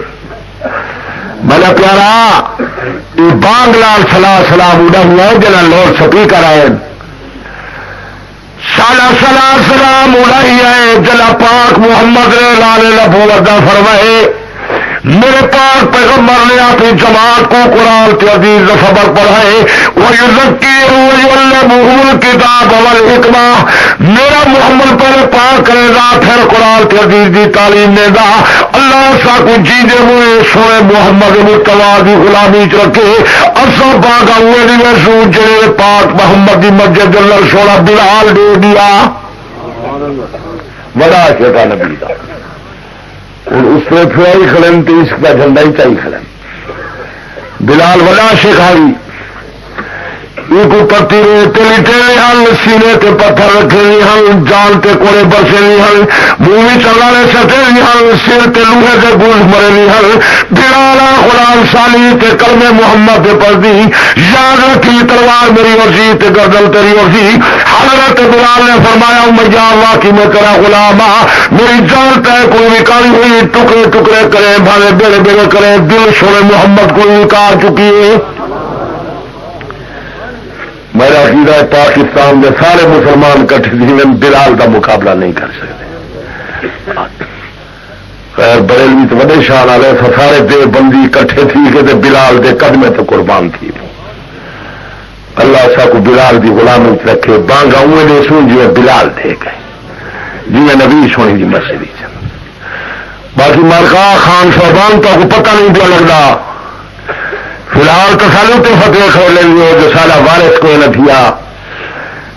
بلا پیارا یہ باغ لال سلا سلام اڑا ہوا ہے جنا لوڈ سپیکر آئے سالا سلام اڑائی ہے جلا پاک محمد نے لال لبو وردہ فرمائے میرے پاک پیغمبر نے اپنی جماعت کو قرآن کے عزیز خبر پڑھائے وَيُذَكِّرُهُمُ الْكِتَابَ وَالْحِكْمَةَ میرا محمد پہلے پاک کرے گا پھر قرآن کے عزیز دی تعلیم دے گا. اللہ سا کو جیدے ہوئے سونے محمد مصطفیٰ دی غلامی چ رکھے اصا باغا ہوئے دی رسو جڑے پاک محمد دی مسجد اللہ سونا بلال دے دیا بڑا چھوٹا نبی دا اور اس نے پھرائی کھڑن تو اس کا جھنڈا ہی چاہیے کھڑن بلال وڈا شیخاری یہ کو پتی تیلی ٹیلے ہن سینے تے پتھر رکھے نہیں ہن جان تے کوڑے برسے نہیں ہن مووی چلانے سٹے نہیں ہن سر تے لوہے تے گوش مرے نہیں ہن بلالا قرآن سالی تے کلمے محمد تے پڑھ دی یاد رکھی تلوار میری اور سی تے گردن تیری اور سی. حضرت بلال نے فرمایا میاں واقعی میں تیرا غلام میری جان تے کوئی بھی کاری ہوئی ٹکڑے ٹکڑے کرے بھاوے بیڑے بیڑے کرے دل سونے محمد کو انکار چکی ہے. میرا عقیدہ پاکستان کے سارے مسلمان کٹھے جیون بلال کا مقابلہ نہیں کر سکتے. خیر بریلوی تو وڈے شان والے سارے دے بندی کٹھے تھی کہ بلال دے قدمے تو قربان تھی. اللہ سا کو بلال دی غلامی رکھے بانگا اوے دے سو جی بلال دے گئے جی نبی سونی دی مسجد. باقی مرکا خان صاحبان تو کو پتہ نہیں پیا لگتا فی الحال تو سالوں تو فتح کھول لیں گے جو سارا وارث کو نہ کیا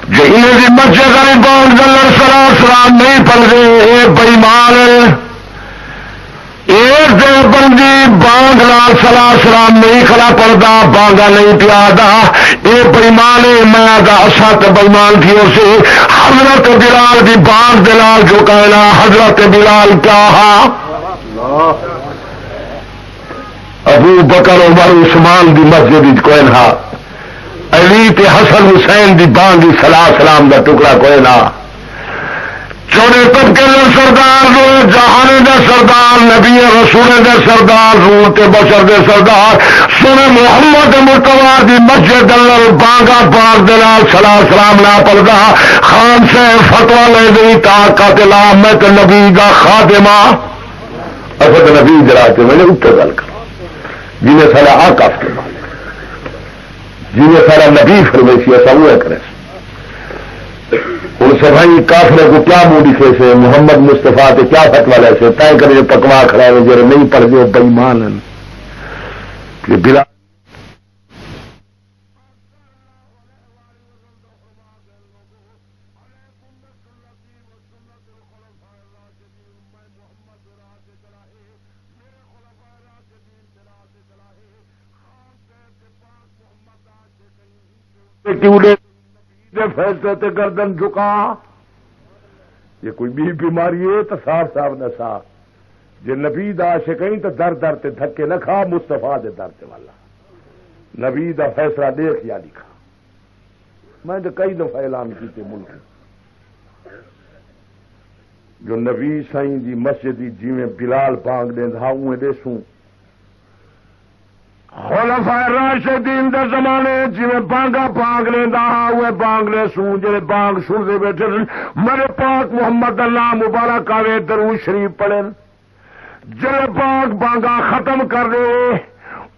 جو انہیں بھی مسجد علی بانگ دلر سلام نہیں پڑھتے یہ بےمان ایک دے بندی بانگ لال سلام نہیں کھڑا پڑتا بانگا نہیں پیادا یہ بےمان میں دا اسات بےمان تھی اسے حضرت بلال دی بانگ دلال جو کہنا حضرت بلال کیا ابو بکر عمر عثمان دی مسجد کوئن ہا علی تے حسن حسین دی بان دی صلاح سلام دا ٹکڑا کوئی نہ چوڑے طبقے دا سردار رو جہان دا سردار نبی رسول دا سردار رو تے بشر دے سردار سونے محمد مصطفیٰ دی مسجد اللہ بانگا پاک دلال صلاح سلام لا پڑدا خان سے فتوا لے گئی طاقت لا میں تے نبی دا خادمہ اصل نبی جلا کے میں نے اتر گل کر جنہیں سارا آکاف کے بعد جنہیں سارا نبی فرمائی سی ایسا وہ کرے ہوں سبھائی کافرے کو کیا منہ دکھے سے محمد مصطفیٰ تے کیا فتوا لے سے طے کرے پکوا کھڑا ہے جڑے نہیں پڑھ دے بےمان کہ بلا فیصلے تے گردن جھکا یہ کوئی بھی بیماری ہے تو صاف صاف نہ صاف جی نبی دا عاشقیں تو در در تے دھکے نہ کھا مصطفیٰ دے در تے والا نبی دا فیصلہ دیکھ یا لکھا میں تو کئی دفعہ اعلان کیتے ملک جو نبی سائیں دی مسجد جی میں بلال بانگ دیں دھا اویں دے سوں خلفاء راشدین دے زمانے جویں بانگا بانگ لیندا ہوئے بانگ لے سوں جڑے بانگ سن دے بیٹھے میرے پاک محمد اللہ مبارک آوے درود شریف پڑھن جڑے پاک بانگا ختم کر دے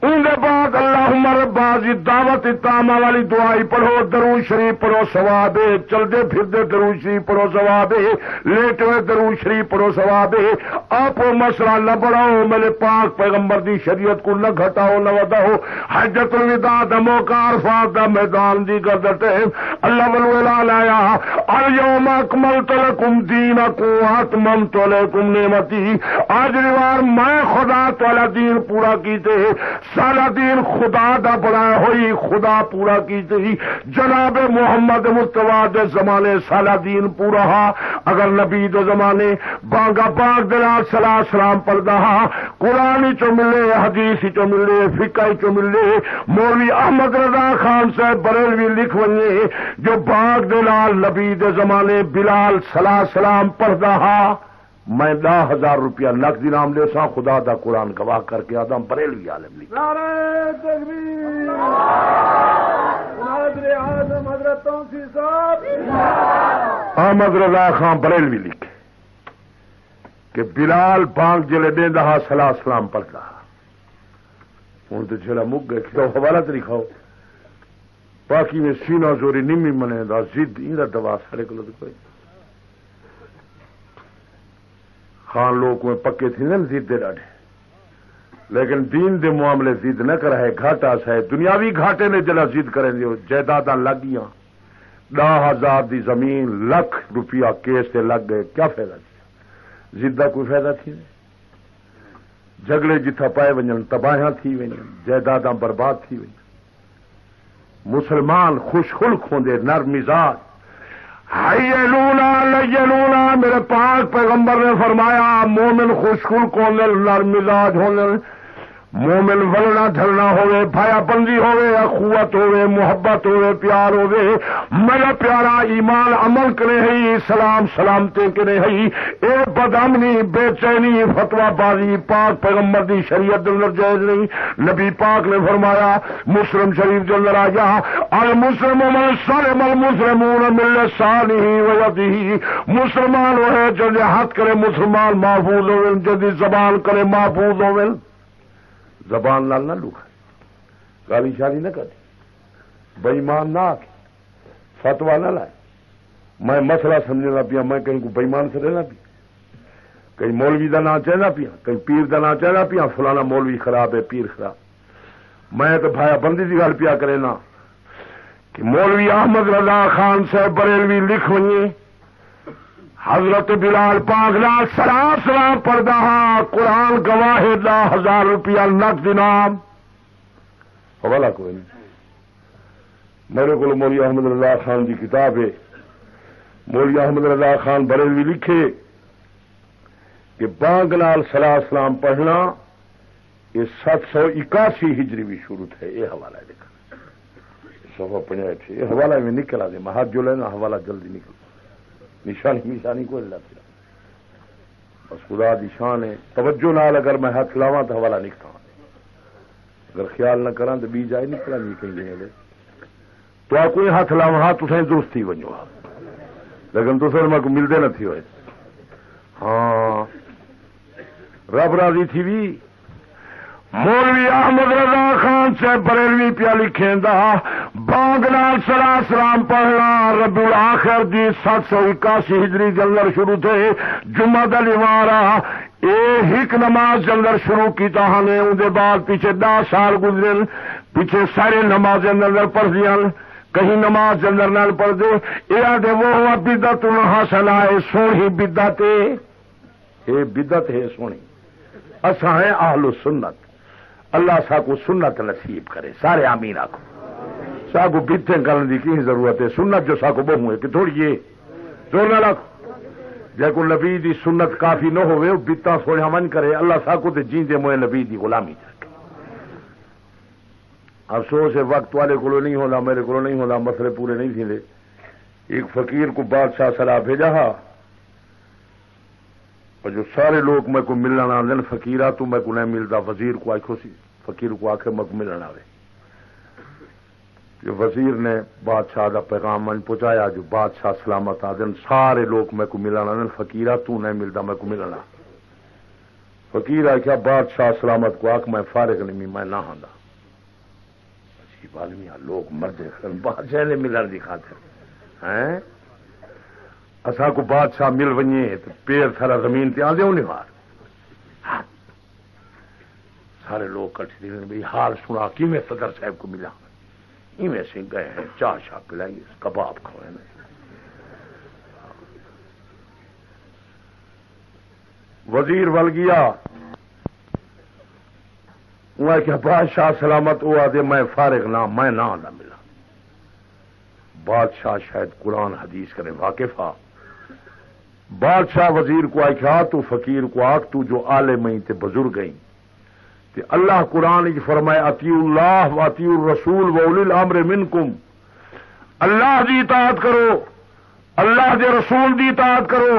ان کے بعد اللہم ربا جی دعوت تامہ والی دعائی پڑھو درود شریف پڑھو ثواب ہے چلتے پھرتے درود شریف پڑھو ثواب ہے لیٹے ہوئے درود شریف پڑھو ثواب ہے آپ مسئلہ نہ بڑھاؤ میرے پاک پیغمبر دی شریعت کو نہ گھٹاؤ نہ وداؤ حجت الوداع دا موقع عرفات دا میدان دی گردتے اللہ والولال آیا اليوم اکملت لکم دینکم واتممت علیکم نعمتی آج روار میں خدا تعالی دین پورا کیتے سارا دین خدا دا بنایا ہوئی خدا پورا کی تھی جناب محمد مصطفیٰ دے زمانے سارا دین پورا ہا اگر نبی دے زمانے بانگا پاک دلال صلاح سلام پڑھدا ہا قرآن چو ملے حدیث چو ملے فقہ چو ملے مولوی احمد رضا خان صاحب بریلوی لکھ ونجے جو باغ دلال نبی دے زمانے بلال صلاح سلام پڑھدا ہا میں 10,000 روپیہ نقد انعام لے سا خدا دا قرآن گواہ کر کے آدم بریلوی عالم لکھ نعرہ تکبیر حضرت اعظم حضرت توسی صاحب احمد رضا خان بریلوی لکھے کہ بلال بانگ جلے دیں دہا صلاح سلام پڑھتا ہوں تو چلا مک گئے کتاب حوالہ تو لکھاؤ باقی میں سینہ زوری نمی منے دا زد این دا دوا سارے کلو تو کوئی خان لوگ میں پکے تھے نا زد دے ڈاڑے لیکن دین دے معاملے زد نہ کر ہے گھاٹا سا دنیاوی گھاٹے نے جلا زد کریں جو جائیداد لگیاں 10,000 دی زمین لکھ روپیہ کیس سے لگ گئے کیا فائدہ تھی زد دا کوئی فائدہ تھی نہیں جھگڑے جتھا پائے ونجن تباہیاں تھی ونجن جائیداداں برباد تھی ونجن مسلمان خوش خلق ہوندے نرم مزاج حیلونا لیلونا میرے پاک پیغمبر نے فرمایا مومن خوش خلق ہونے نرم مزاج ہونے مومن ولنا ڈھلنا ہوئے بھایا بندی ہوئے اخوت ہوئے محبت ہوئے پیار ہوئے میرا پیارا ایمان عمل کرے ہی سلام سلامتے کرے ہی اے بدامنی بے چینی فتوہ بازی پاک پیغمبر دی شریعت اندر جائز نہیں نبی پاک نے فرمایا مسلم شریف کے اندر آیا المسلم من سلم المسلمون من لسانہ و یدہ مسلمان وہ ہے جو ہاتھ کرے مسلمان محفوظ ہوئے جدی زبان کرے محفوظ ہوئے زبان لال نہ لوکھا گالی شالی نہ کرتی بےمان نہ آکے فتوا نہ لائے میں مسئلہ سمجھنا پیا میں کہیں کو بےمان سے رہنا پیا کہیں مولوی دا نام چاہنا پیا کہیں پیر دا نام چاہنا پیا فلانا مولوی خراب ہے پیر خراب میں تو بھایا بندی کی گل پیا کرے نا کہ مولوی احمد رضا خان صاحب بریلوی لکھ ونجے حضرت بلال پاک نال سلام سلام پڑھدا ہاں قرآن گواہ 10,000 روپیہ نقد انعام حوالہ کوئی نہیں میرے کو مولوی احمد رضا خان کی کتاب ہے مولوی احمد رضا خان بریلوی لکھے کہ بانگ نال سلام سلام پڑھنا یہ 781 ہجری بھی شروع ہے یہ حوالہ لکھا صفحہ 85 یہ حوالہ میں نکلا دے میں ہاتھ جو لینا حوالہ جلدی نکل نشانی کوئی لاتے بس خدا دی شان ہے توجہ نال اگر میں ہاتھ لاواں تو حوالہ نکلا اگر خیال نہ کراں تو بی جائے نکلا نہیں کہیں تو آپ کوئی ہاتھ لاواں ہاتھ تسیں درست تھی ونجو لیکن تو میں کو ملتے نہ تھی ہوئے ہاں رب راضی تھی بھی مولوی احمد رضا خان سے بریلوی پیا لکھیندا بانگ نال سلام پڑھنا ربیع الاخر دی 781 ہجری جلدر شروع تھے جمعہ دلیوارا ایک نماز جلدر شروع کی نے اندر بعد پیچھے 10 سال گزرن پیچھے سارے نماز اندر پڑھ دیا کہیں نماز اندر نال پڑھ دے یہ دے وہ بدعت حاصل آئے سونی بدعت یہ بدعت ہے سونی اساں ہیں اہل سنت اللہ سا کو سنت نصیب کرے سارے آمین آخو سا کو بدتیں کرنے کی کی ضرورت ہے سنت جو سا کو بہو ہے کہ تھوڑی یہ زور نہ رکھو جے کو نبی دی سنت کافی نہ ہوئے بدتاں سوڑا من کرے اللہ سا کو تے جیندے موئے نبی دی غلامی رکھے افسوس ہے وقت والے کو نہیں ہونا میرے کو نہیں ہونا مسئلے پورے نہیں تھے ایک فقیر کو بادشاہ صلاح بھیجا اور جو سارے لوگ میں کو ملنا آدھے فقیرہ تو میں کو نہیں ملتا وزیر کو آخو سی فقیر کو آخر میں کو ملنا آئے جو وزیر نے بادشاہ کا پیغام من پہنچایا جو بادشاہ سلامت آدھے سارے لوگ میں کو ملنا آدھے فقیرہ تو نہیں ملتا میں کو ملنا فقیر آخیا بادشاہ سلامت کو آخ میں فارغ نہیں میں نہ آندا عجیب آدمی لوگ مردے بادشاہ نے ملن کی خاطر ہیں اسا کو بادشاہ مل ونجے تو پیر سارا زمین تے آدھے انہیں مار سارے لوگ کٹھے تھے بھائی حال سنا کی میں صدر صاحب کو ملا میں سے گئے ہیں چائے شاہ پلائی کباب کھوئے وزیر ول گیا وہ کہ بادشاہ سلامت وہ آدھے میں فارغ نہ میں نہ آدھا ملا بادشاہ شاید قرآن حدیث کرے واقف آ بادشاہ وزیر کو آخیا تو فقیر کو آخ تو جو عالم ہی تے بزرگ گئی تے اللہ قرآن کی فرمائے اطیع اللہ و اطیع الرسول و اولی الامر منکم اللہ دی اطاعت کرو اللہ دے رسول دی اطاعت کرو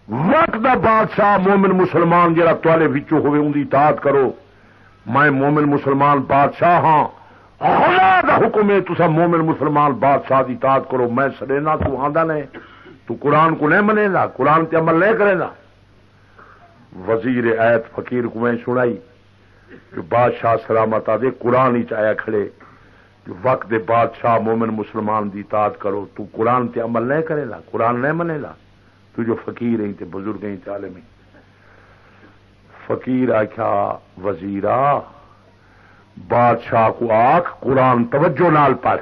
وقت دا بادشاہ مومن مسلمان جڑا توالے وچوں ہوئے ان دی اطاعت کرو میں مومن مسلمان بادشاہ ہاں خدا دا حکم ہے تسا مومن مسلمان بادشاہ دی اطاعت کرو میں سڑینا تو آندا نہیں تو قرآن کو نہیں منے گا قرآن تے عمل نہیں کرے گا وزیر ایت فقیر کو میں سنائی جو بادشاہ سلامت آدھے قرآن ہی چایا کھڑے جو وقت دے بادشاہ مومن مسلمان دی اطاعت کرو تو قرآن تے عمل نہیں کرے گا قرآن نہیں منے گا تو جو فقیر ہیں تے بزرگ ہیں تے عالم ہیں فقیر آخیا وزیرا بادشاہ کو آخ قرآن توجہ نال پڑھ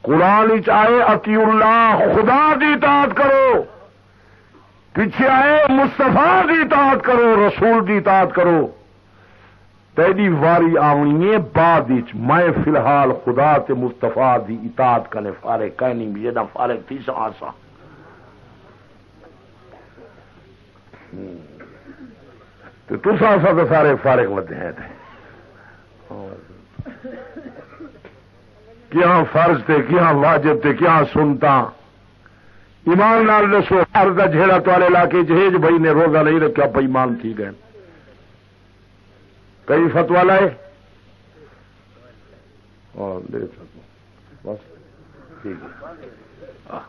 قرآن چاہے اطیع اللہ خدا دی اطاعت کرو پیچھے آئے مصطفیٰ دی اطاعت کرو رسول دی اطاعت کرو تیری واری آونی ہے بعد میں فی الحال خدا تے مصطفیٰ دی اطاعت کرنے فارغ کہنی بھی جدہ فارغ تھی سا تو تسا تو سارے فارغ ودے ہیں کیا فرض تے کیا واجب تے کیا سنتا ایمان نال دسو فرض دا جھیڑا توالے علاقے جہیج بھائی نے روزہ نہیں رکھا پہ ایمان تھی گئے کئی فتوا لائے بس ٹھیک ہے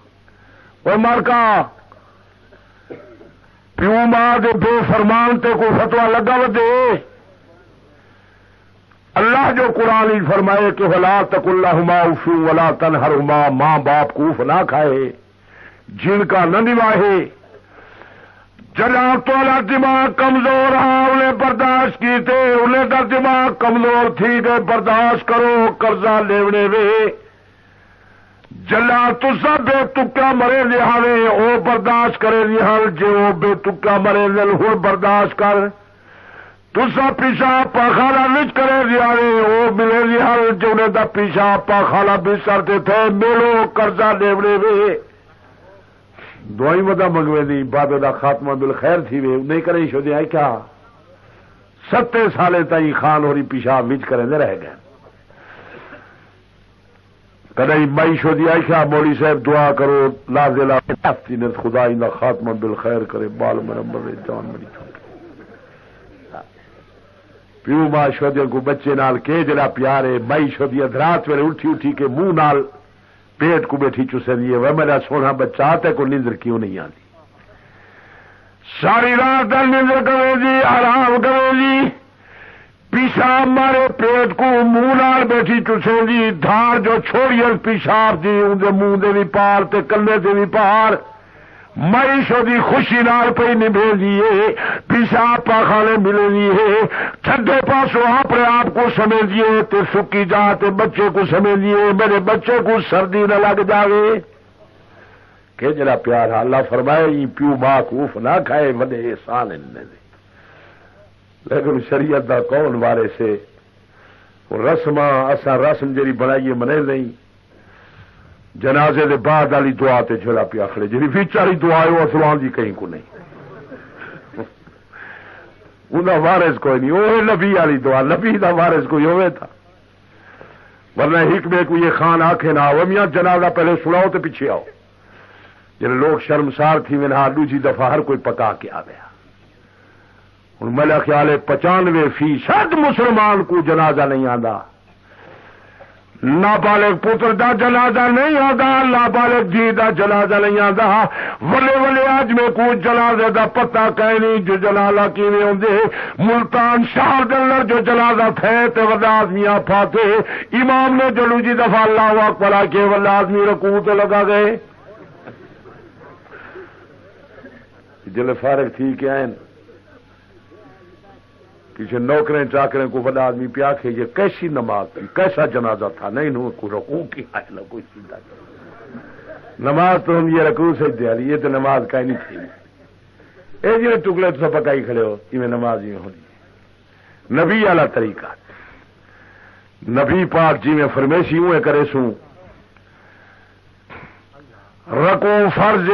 وہ مارکا پیو ماں دے بے فرمان تے کوئی فتوا لگا ودے اللہ جو قرآن ہی فرمائے کہ ولا تقل لهما اف ولا تنهرهما ماں باپ کو اف نہ کھائے جن کا نہ نواہے جناب تو دماغ کمزور رہا انہیں برداشت کی تھے انہیں کا دماغ کمزور تھی گئے برداشت کرو قرضہ لیونے وے جلا تسا بے تکا مرے لہاوے او برداشت کرے لہل جو بے تکا مرے لل ہن برداشت کر تسا پیشاب پاخانہ وچ کرے لہاوے او ملے لہل جو نے دا پیشاب پاخانہ بھی کرتے تھے میلو قرضہ لیونے وے دعائی ودا منگوے دی بابے دا خاتمہ بالخیر تھی وے نہیں کرے شو دے آئی کیا 7 سالے تائی خان ہوری پیشاب وچ کرے دے رہ گئے کدی بائی شو دی عائشہ مولی صاحب دعا کرو لازلا خدا اندا خاتمہ بالخیر کرے بال مرمر جان میری پیو ماں شودی کو بچے نال کے جڑا پیارے بائی شودی رات ویلے اٹھی اٹھی کے منہ نال پیٹ کو بیٹھی چسے دیے وہ میرا سونا بچہ تے کو نیندر کیوں نہیں آتی ساری رات نیندر کرے جی آرام کرے جی پیشاب مارے پیٹ کو منہ نال بیٹھی چسے جی دھار جو چھوڑی پیشاب جی اندر منہ دے بھی پار تے کلے دے بھی پار معیشت دی خوشی نال پہ نبھے دیے پیشاب پاخانے ملے دیے ٹھنڈے پاسوں اپنے آپ کو سمجھیے تے سکی جاتے بچے کو سمجھیے میرے بچے کو سردی نہ لگ جاوے کہ جڑا پیار اللہ فرمائے یہ پیو ماں کوف نہ کھائے وڈے احسان انہیں دے لیکن شریعت دا کون بارے سے رسم اسا رسم جڑی بنائیے منے نہیں جنازے دے بعد والی دعا تے جھولا پیا کھڑے جی وچ والی دعا ہے اسلام دی کہیں کو نہیں انہاں وارث کوئی نہیں وہ نبی والی دعا نبی دا وارث کوئی ہوئے تھا ورنہ حکمے کو یہ خان آکھے نہ آؤ میاں جنازہ پہلے سناؤ تے پیچھے آؤ جن لوگ شرمسار تھی میں نہ دوسری دفعہ ہر کوئی پکا کے آ گیا ہوں میرا خیال ہے 95% مسلمان کو جنازہ نہیں آتا نابالغ پتر دا جنازہ نہیں آتا نابالغ جی دا جنازہ نہیں آتا ولے ولے آج میں کوئی جنازے دا پتہ کہیں نہیں جو جنازہ کیویں ہوندے ملتان شہر دے اندر جو جنازہ تھے تے ودا آدمیاں پھاتے امام نے جو دوجی دفعہ اللہ اکبر کے ولا آدمی رکوع تے لگا گئے جلے فارغ تھی کہ آئین کسی نوکریں چاکریں کو بڑا آدمی پیا کہ یہ کیسی نماز تھی کیسا جنازہ تھا نہیں نو کو رکوع کی آئے نہ کوئی سیدھا نماز تو ہم یہ رکوع سے دیا یہ تو نماز کا ہی نہیں تھی اے جی ٹکڑے تو سب پکائی کھڑے ہو میں نماز ہی ہونی نبی والا طریقہ نبی پاک جی میں فرمیشی ہوئے کرے سوں رکوع فرض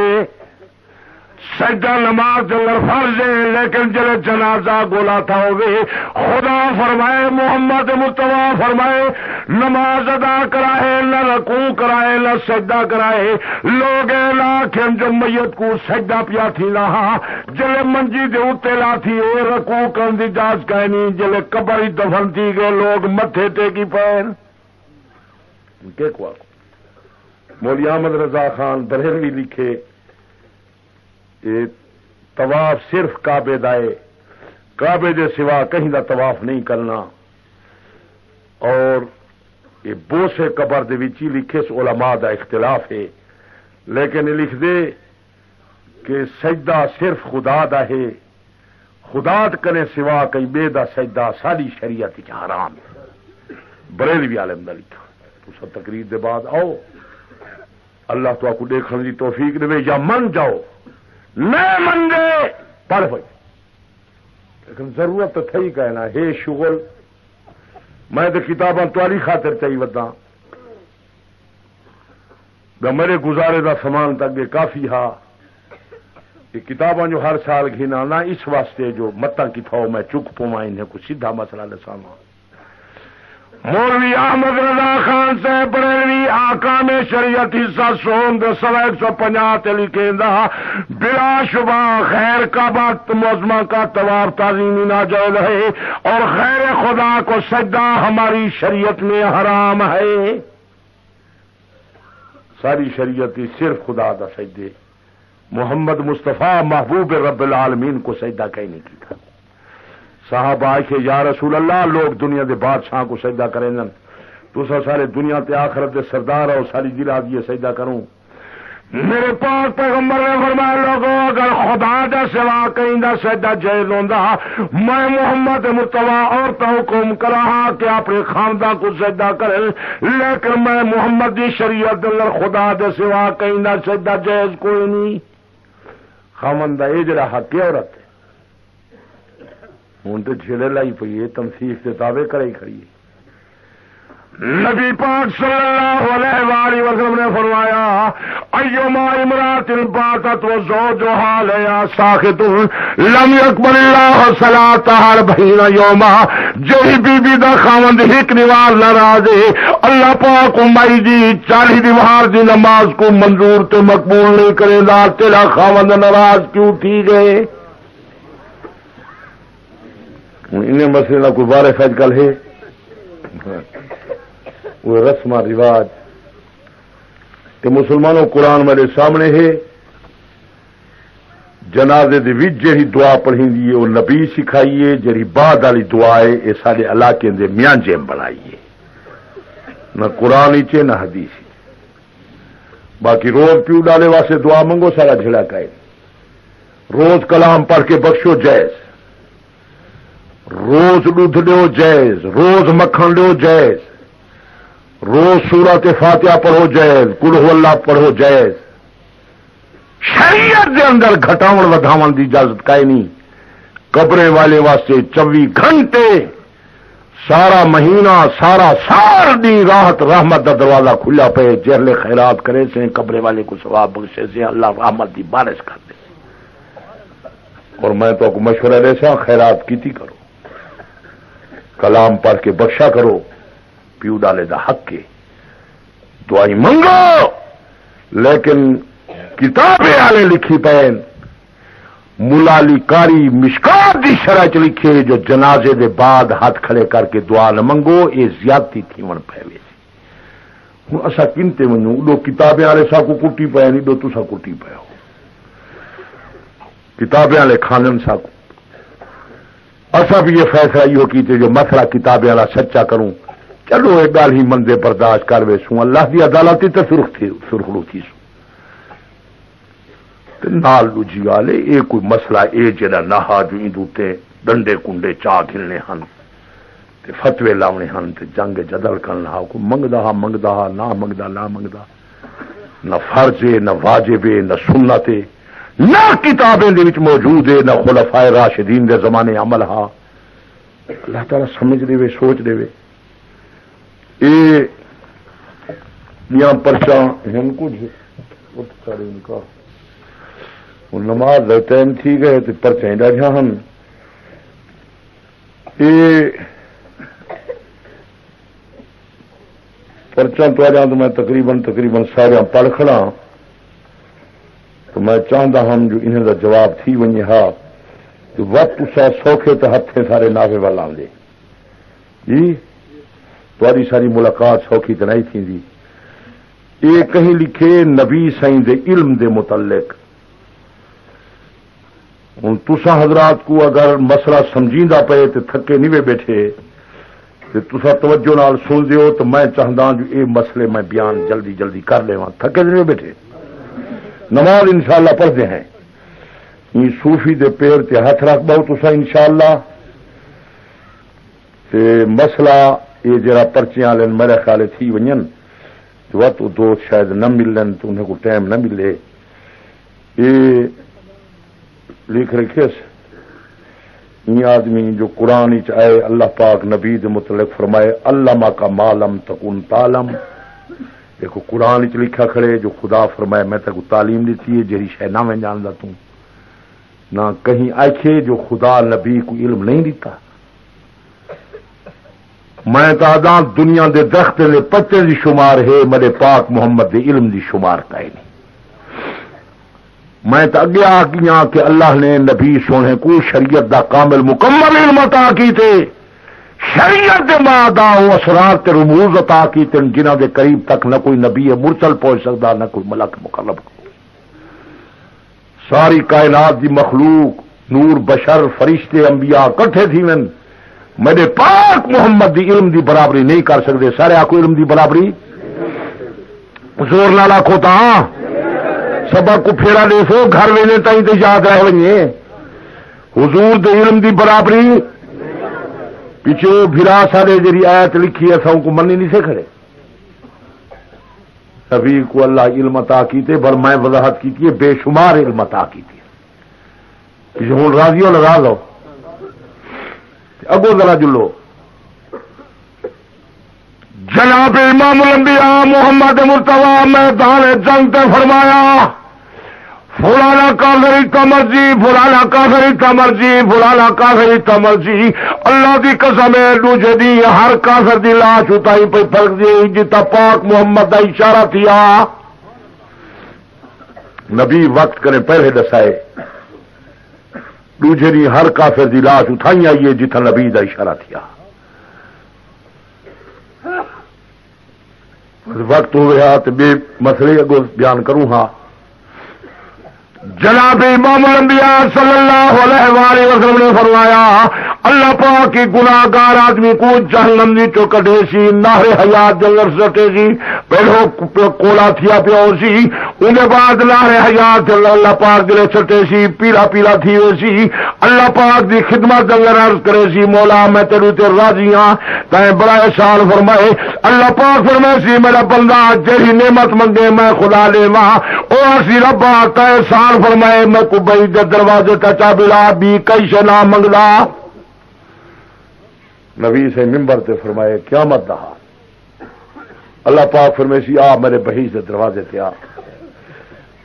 سجدہ نماز جنگر فرض ہے لیکن جل جنازہ گولا تھا ہوگے خدا فرمائے محمد مصطفیٰ فرمائے نماز ادا کرائے نہ رکوع کرائے نہ سجدہ کرائے لوگ لاکھیں جو میت کو سجدہ پیا تھی نہا جلے منجی دے اتے لا تھی رکوع کرن دی جاز کہنی جلے قبر دفن تھی گئے لوگ متھے ٹیکی پیر کے کو مولوی احمد رضا خان بریلوی لکھے طواف صرف کعبے دائے کعبے دے سوا کہیں دا طواف نہیں کرنا اور یہ بوسے قبر دے وچی لکھے سے علماء دا اختلاف ہے لیکن یہ لکھ دے کہ سجدہ صرف خدا دا ہے خدا کرے سوا کہیں بے دا سجدہ ساری شریعت کی حرام ہے بریلوی عالم دا لکھا تو سب تقریر دے بعد آؤ اللہ تو آپ کو دیکھنے دی توفیق دے یا من جاؤ نہیں من دے پڑھ بھائی لیکن ضرورت تو تھی کہنا ہے شغل میں تو کتاباں تاری خاطر چاہیے ودا میرے گزارے دا سامان تک یہ کافی ہا یہ کتاباں جو ہر سال گھینا نہ اس واسطے جو متا کی تھاؤ میں چک پوا انہیں کچھ سیدھا مسئلہ لسانا مولوی احمد رضا خان سے بریلوی آقام شریعت حصہ سون 150 لکھے دا بلا شبہ خیر کا بات موزمہ کا طواف تعظیمی ناجائز ہے اور خیر خدا کو سجدہ ہماری شریعت میں حرام ہے ساری شریعت صرف خدا دا سجدے محمد مصطفیٰ محبوب رب العالمین کو سجدہ کہنے کی تھا صحابہ کہ یا رسول اللہ لوگ دنیا دے بادشاہ کو سجدہ کریں تو سارے دنیا تے آخرت دے سردار اور ساری دلا دیے سجدہ کروں میرے پاس پیغمبر نے فرمایا لوگوں اگر خدا دا سوا کہیں دا سجدہ جائز ہوندا میں محمد مصطفیٰ اور تو حکم کرا کہ اپنے خاندان کو سجدہ کرے لیکن میں محمد دی شریعت اندر خدا دے سوا کہیں دا سجدہ جائز کوئی نہیں خاوند دا اے جڑا حق عورت ہوں تو جھیلے لائی پی ہے تمسیح کے دعوے کرے کھڑی ہے نبی پاک صلی اللہ علیہ وآلہ وسلم نے فرمایا ایما امرات باتت وزوجها لیا ساخط لم يقبل اللہ صلاتها 40 یوما جہی بی بی دا خاوند ایک نواز ناراض ہے اللہ پاک مائی جی 40 دیوار دی نماز کو منظور تے مقبول نہیں کرے گا تیرا خاوند ناراض کیوں تھی گئے انہیں مسئلے نہ کوئی بارے فیج کل ہے وہ رسم رواج کہ مسلمانوں قرآن میرے سامنے ہے جنازے دے وچ جہی دعا پڑھی دی وہ نبی سکھائیے جہی بعد والی دعا ہے یہ سارے علاقے دے میاں جیم بنائیے نہ قرآن چے نہ حدیث باقی روز پیو ڈالے واسطے دعا منگو سارا جھڑا کائے روز کلام پڑھ کے بخشو جائز روز دودھ دو جائز روز مکھن دو جائز روز سورت فاتحہ پڑھو جائز قل هو اللہ پڑھو جائز شریعت دے اندر گھٹاون ودھاون دی اجازت کائے نہیں قبرے والے واسطے 24 گھنٹے سارا مہینہ سارا سال دی راحت رحمت دا دروازہ کھلا پے جہلے خیرات کرے سے قبرے والے کو ثواب بخشے سے اللہ رحمت دی بارش کر دے اور میں تو کو مشورہ دے سا خیرات کیتی کرو کلام پڑھ کے بخشا کرو پیو ڈالے دا حق کے دعائی منگو لیکن کتابیں آلے لکھی پین ملالی کاری مشکات دی شرح چ لکھے جو جنازے دے بعد ہاتھ کھڑے کر کے دعا نہ منگو یہ زیادتی تھی من پہ ہوں اصا کنتے ونوں اڈو کتابیں آلے سا کو کٹی پے نہیں دو تسا کٹی پے ہو کتابیں آلے کھانن سا کو اصا بھی یہ فیصلہ یہ کیتے جو مسئلہ کتابیں والا سچا کروں چلو ایک گال ہی مندے برداشت کر وے سوں اللہ دی عدالت تے سرخڑو تھی سو نال لجی والے اے کوئی مسئلہ اے جڑا نہا جو اندوتے ڈنڈے کنڈے چا کھلنے ہن تے فتوی لاونے ہن تے جنگ جدل کرنا ہا کو منگدا ہا نہ منگدا نہ فرض ہے نہ واجب ہے نہ سنت ہے نہ کتابیں دے وچ موجود ہے نہ خلفائے راشدین دے زمانے عمل ہا اللہ تعالی سمجھ دے وے سوچ دے وے اے یہاں پرچا ہن کچھ اٹھ کر ان کا نماز ٹائم تھی گئے تو پرچے ڈاجا ہن یہ پرچا تو آ جا تو میں تقریباً سارے پڑھ کھڑا تو میں چاہتا ہم جو انہیں دا جواب تھی ونجے ہا کہ وقت اسا سوکھے تو ہتھے سارے ناوے والا دے جی تاری ساری ملاقات سوکھی تو نہیں تھی دی یہ کہیں لکھے نبی سائیں دے علم دے متعلق ہوں تسا حضرات کو اگر مسئلہ سمجھیندا پے تو تھکے نہیں بیٹھے تو تسا توجہ نال سن دیو تو میں چاہتا جو اے مسئلے میں بیان جلدی کر لے تھکے نہیں بیٹھے نماز انشاءاللہ پڑھتے ہیں یہ صوفی دے پیر تے ہاتھ رکھ باؤ تسا انشاءاللہ تے مسئلہ یہ جرا پرچیاں والے میرے خیال تھی ونجن وقت دو شاید نہ ملن تو انہیں کو ٹائم نہ ملے یہ لکھ رکھے یہ آدمی جو قرآن آئے اللہ پاک نبی دے متعلق فرمائے علامہ کا معلم تکن تعلم دیکھو قرآن لکھا کھڑے جو خدا فرمائے میں تک تعلیم دیتی ہے جہی شہ نہ میں جاندا توں نہ کہیں آئے جو خدا نبی کو علم نہیں دیتا میں تعداد دنیا دے درخت دے پتے دی شمار ہے میرے پاک محمد دے علم دی شمار کا نہیں میں تو اگے آ گیا کہ اللہ نے نبی سونے کو شریعت دا کامل مکمل علم عطا کی تے شریعت دے مادہ و اسرار تے رموز عطا کی تے جنہاں دے قریب تک نہ کوئی نبی مرسل پہنچ سکتا نہ کوئی ملک مقرب ساری کائنات دی مخلوق نور بشر فرشتے انبیاء کٹھے تھی من میرے پاک محمد دی علم دی برابری نہیں کر سکتے سارے آکو علم دی برابری زور نہ لاکھو تا سبق کو پھیرا دے سو گھر وینے تائیں تے یاد رہ ونجے حضور دے علم دی برابری پیچھے بھرا سارے جری آیت لکھی ہے سو کو منی نہیں سے کھڑے سبھی کو اللہ علم عطا کیتے بل میں وضاحت کی بے شمار علم عطا کیتی پیچھے ہوں راضی ہو لگا لو اگو ذرا جلو جناب امام الانبیاء محمد مصطفیٰ میدان جنگ تے فرمایا فلانا کافر کا مرضی، فلانا کافر کا مرضی، فلانا کافر کا مرضی، اللہ دی قسم ہے دوجے دی ہر کافر دی لاش اتائی پہ پھڑک دی جتا پاک محمد دا اشارہ تھیا نبی وقت کرے پہلے دسائے دوجے دی ہر کافر دی لاش اٹھائی آئیے جتا نبی دا اشارہ تھیا وقت ہو گیا تو بے مسئلے اگو بیان کروں ہاں جناب امام الانبیاء صلی اللہ علیہ وآلہ وسلم نے فرمایا اللہ پاک کی گناہ گار آدمی کو جہنم دی چو کٹے سی نہر حیات جنگر سٹے سی پہلو کولا تھیا پیو سی انہیں بعد نہر حیات اللہ پاک دلے سٹے سی پیلا پیلا تھی سی اللہ پاک دی خدمت جنگر عرض کرے سی مولا میں تیرے تے راضی ہاں تائیں بڑا احسان فرمائے اللہ پاک فرمائے سی میرا بندہ جہی نعمت منگے میں خدا لے ماں او اسی ربا تے احسان فرمائے میں کو بھائی دے دروازے کا چابلا بھی کئی شنا منگلا نبی سے ممبر تے فرمائے قیامت دہا اللہ پاک فرمائے سی آ میرے بہیج دے دروازے تے آ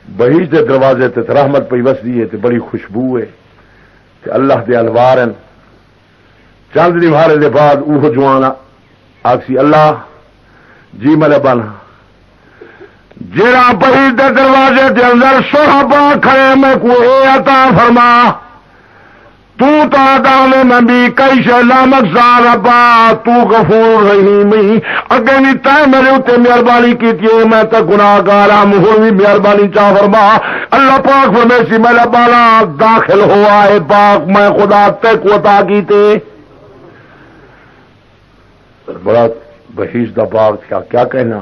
بہیج دے دروازے تے رحمت پہ وس دیے تے بڑی خوشبو ہے تے اللہ دے انوارن چند نمہارے دے بعد اوہ جوانا آکسی اللہ جی میرے بنا جیڑا بہیج دے دروازے دے اندر صحابہ کھڑے میں کو اے عطا فرما تو تا دام میں بھی کئی شلا مقصار ربا تو غفور رحیمی اگے بھی تے میرے اتنے مہربانی کی تھی میں تو گناہ گارا ہوئی مہربانی چاہ فرما اللہ پاک فرمائے سی میرا بالا داخل ہوا ہے پاک میں خدا تے کو عطا کی تے بڑا بہیج دا باغ تھا کیا کہنا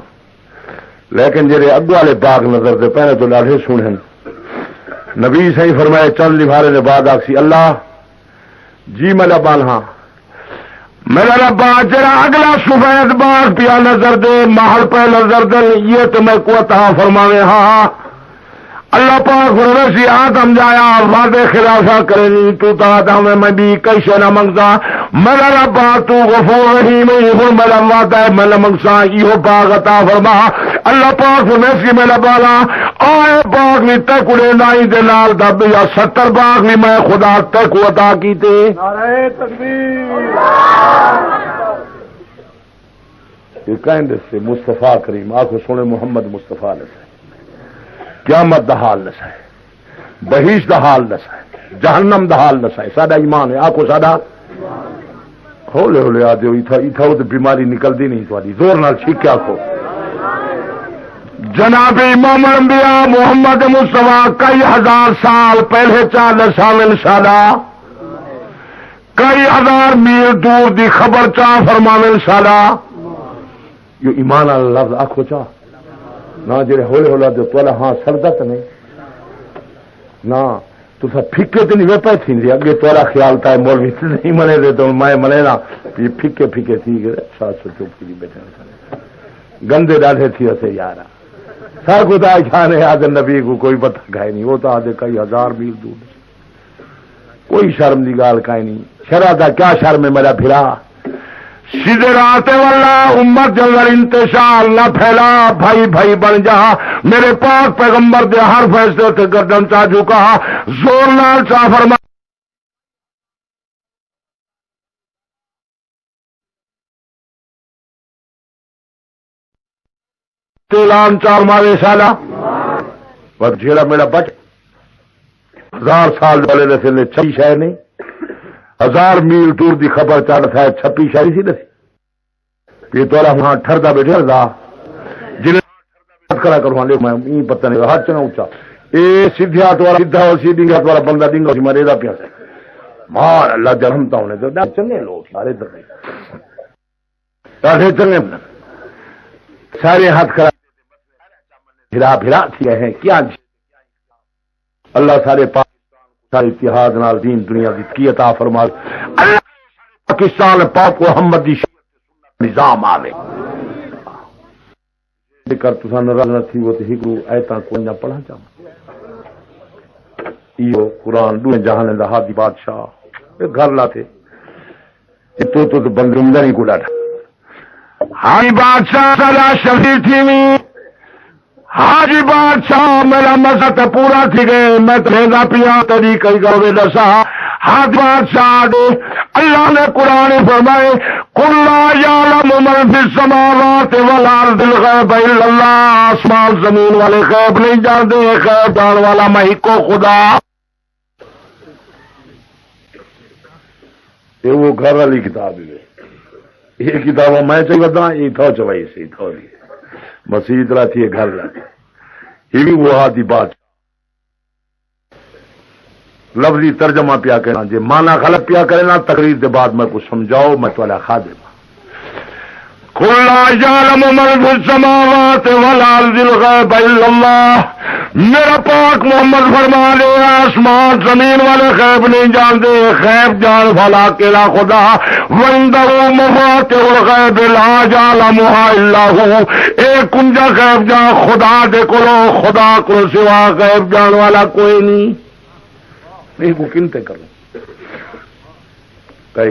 لیکن جڑے اگو والے باغ نظر دے پہلے تو لاڑے سنن نبی صحیح فرمائے چند لبھارے دے بعد آکسی اللہ جی میرا بال ہاں میرا ربا جڑا اگلا سفید باغ پیا نظر دے محل پہ نظر دے یہ تو میں کو عطا فرماوے ہاں اللہ پاک فرماسی آدم جایا وعدے خلافہ کرے نہیں تو تا آدم میں بھی کئی شے نہ منگتا میرا ربا تو غفور رحیم ہوں میرا وعدہ ہے میں نہ منگسا یہ باغ عطا فرما اللہ پاک فرماسی میرا بالا آئے باغ بھی تکڑے نائی دے نال دب یا 70 باغ بھی میں خدا تک عطا کیتے نعرہ تکبیر یہ کہیں سے مصطفیٰ کریم آنکھوں سونے محمد مصطفیٰ لسائے قیامت دا حال نسائے بہیش دا حال نسائے جہنم دا حال نسائے سادہ ایمان ہے آنکھوں سادہ ہولے ہولے آدھے ایتھا ہو تو بیماری نکل دی نہیں تواری زور نال چھکے آنکھوں جناب امام الانبیاء محمد مصطفیٰ کئی ہزار سال پہلے 4 سالہ کئی ہزار میل دور دی خبر چاہ فرماویں سالہ یہ ایمان اللہ لفظ آنکھوں چاہ نہ جڑے ہولے ہولا دے تولا ہاں سردت نہیں نہ تو سا پھکے تو نہیں ویپے تھی دی اگے تولا خیال تا ہے مولوی سے نہیں منے دے تو میں منے نا یہ پھکے پھکے تھی گئے 700 چوپ کی بیٹھے گندے ڈالے تھی اسے یارا سر کو تا جانے آدھے نبی کو کوئی پتہ گئے نہیں وہ تو آدھے کئی ہزار میل دور کوئی شرم دی گال کہیں نہیں شرع دا کیا شرم ہے میرا پھرا سیدھے رات واللہ امت جنگر انتشار نہ پھیلا بھائی بھائی بن جا میرے پاک پیغمبر دے ہر فیصلے تے گردن چا جھکا زور نال چا فرما تیلان چار مارے سالہ بس جھیڑا میرا بچ 1000 سال والے رسے نے 6 شے نہیں 1000 میل دور دی خبر چل رہا ہے 26 شاہی سی دسی یہ تو وہاں ٹھردا بیٹھے رہا جنہیں کرا کروا لے میں پتہ نہیں ہاتھ چنا اونچا اے سیدھا تو سیدھا اور سیدھی گا تو بندہ ڈنگا سی مرے دا پیا مار اللہ جنمتا ہونے تو چنگے لوگ سارے سارے چنگے سارے ہاتھ کرا پھرا پھرا تھی ہیں کیا اللہ سارے سارے اتحاد نال دین دنیا کی عطا فرما اللہ پاکستان پاک محمد دی نظام آوے کر تساں ناراض نہ تھی وہ تے ہکرو ایتاں کوئی نہ پڑھا چاہاں ایو قرآن دو جہان دا ہادی بادشاہ گھر لاتے تو بندرمدہ نہیں کو ڈاٹا حاجی بادشاہ سدا شفیع تھی میں حاجی بادشاہ میرا مقصد پورا تھی گئے میں تریزا پیا تری کئی گوے دسا حاجی بادشاہ دے اللہ نے قرآن فرمائے قل لا یعلم من فی السماوات والارض الغیب الا اللہ، آسمان زمین والے غیب نہیں جانتے، غیب جان والا میں کو خدا۔ یہ وہ گھر والی کتاب ہے، یہ کتاب میں چاہیے بتا یہ تھو چوائی سے تھو مسیح طرح تھی گھر جاتی یہ بھی وہ آتی بات لفظی ترجمہ پیا کہنا جی مانا غلط پیا کرنا تقریر کے بعد میں کچھ سمجھاؤ میں تھوڑا کھا دے قل لا یعلم من فی السماوات والارض الغیب الا اللہ، میرا پاک محمد فرما دے آسمان زمین والے غیب نہیں جانتے، غیب جان والا اکیلا خدا۔ وَعِندَهُ مَفَاتِحُ الْغَیبِ لَا یعلمها الا هو، ایک کنجا غیب جان خدا دے کولو، خدا کو سوا غیب جان والا کوئی نہیں کو کنتے کروں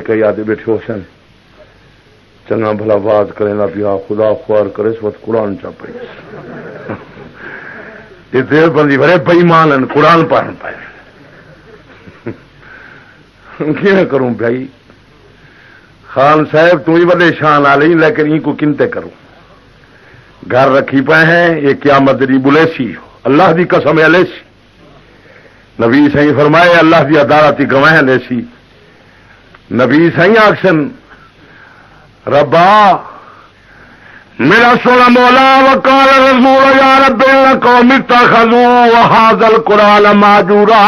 کئی آدھے بیٹھے ہو سن چنگا بھلا بات کرے نہ پیا خدا خوار کرے اس وقت قرآن چاپے یہ دیر بندی بھرے بےمان ہیں قرآن پڑھن پائے کیوں کروں بھائی خان صاحب تم ہی بڑے شان آ رہی لیکن ان کو کنتے کروں گھر رکھی پائے ہیں یہ قیامت دی بلیسی اللہ دی قسم ہے لیسی نبی سائیں فرمائے اللہ دی عدالت گواہ لیسی نبی سائیں آکشن ربا میرا سونا مولا وقال رسول یا رب قوم اتخذوا هذا القرآن مهجورا،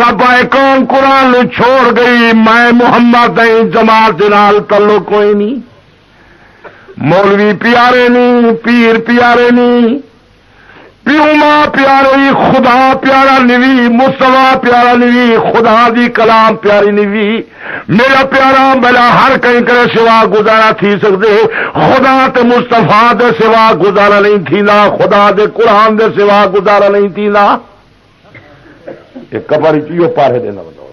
ربا کون قرآن چھوڑ گئی میں محمد جماعت نال تعلق کوئی نہیں، مولوی پیارے نہیں، پیر پیارے نہیں، پیو ماں پیارے، خدا پیارا نوی، مصطفیٰ پیارا نوی، خدا دی کلام پیاری نوی، میرا پیارا بلا ہر کہیں کرے سوا گزارا تھی سکتے، خدا تے مصطفیٰ دے سوا گزارا نہیں تھی نا، خدا دے قرآن دے سوا گزارا نہیں تھی نا۔ یہ کبڑی چیو پارے دینا بتاؤ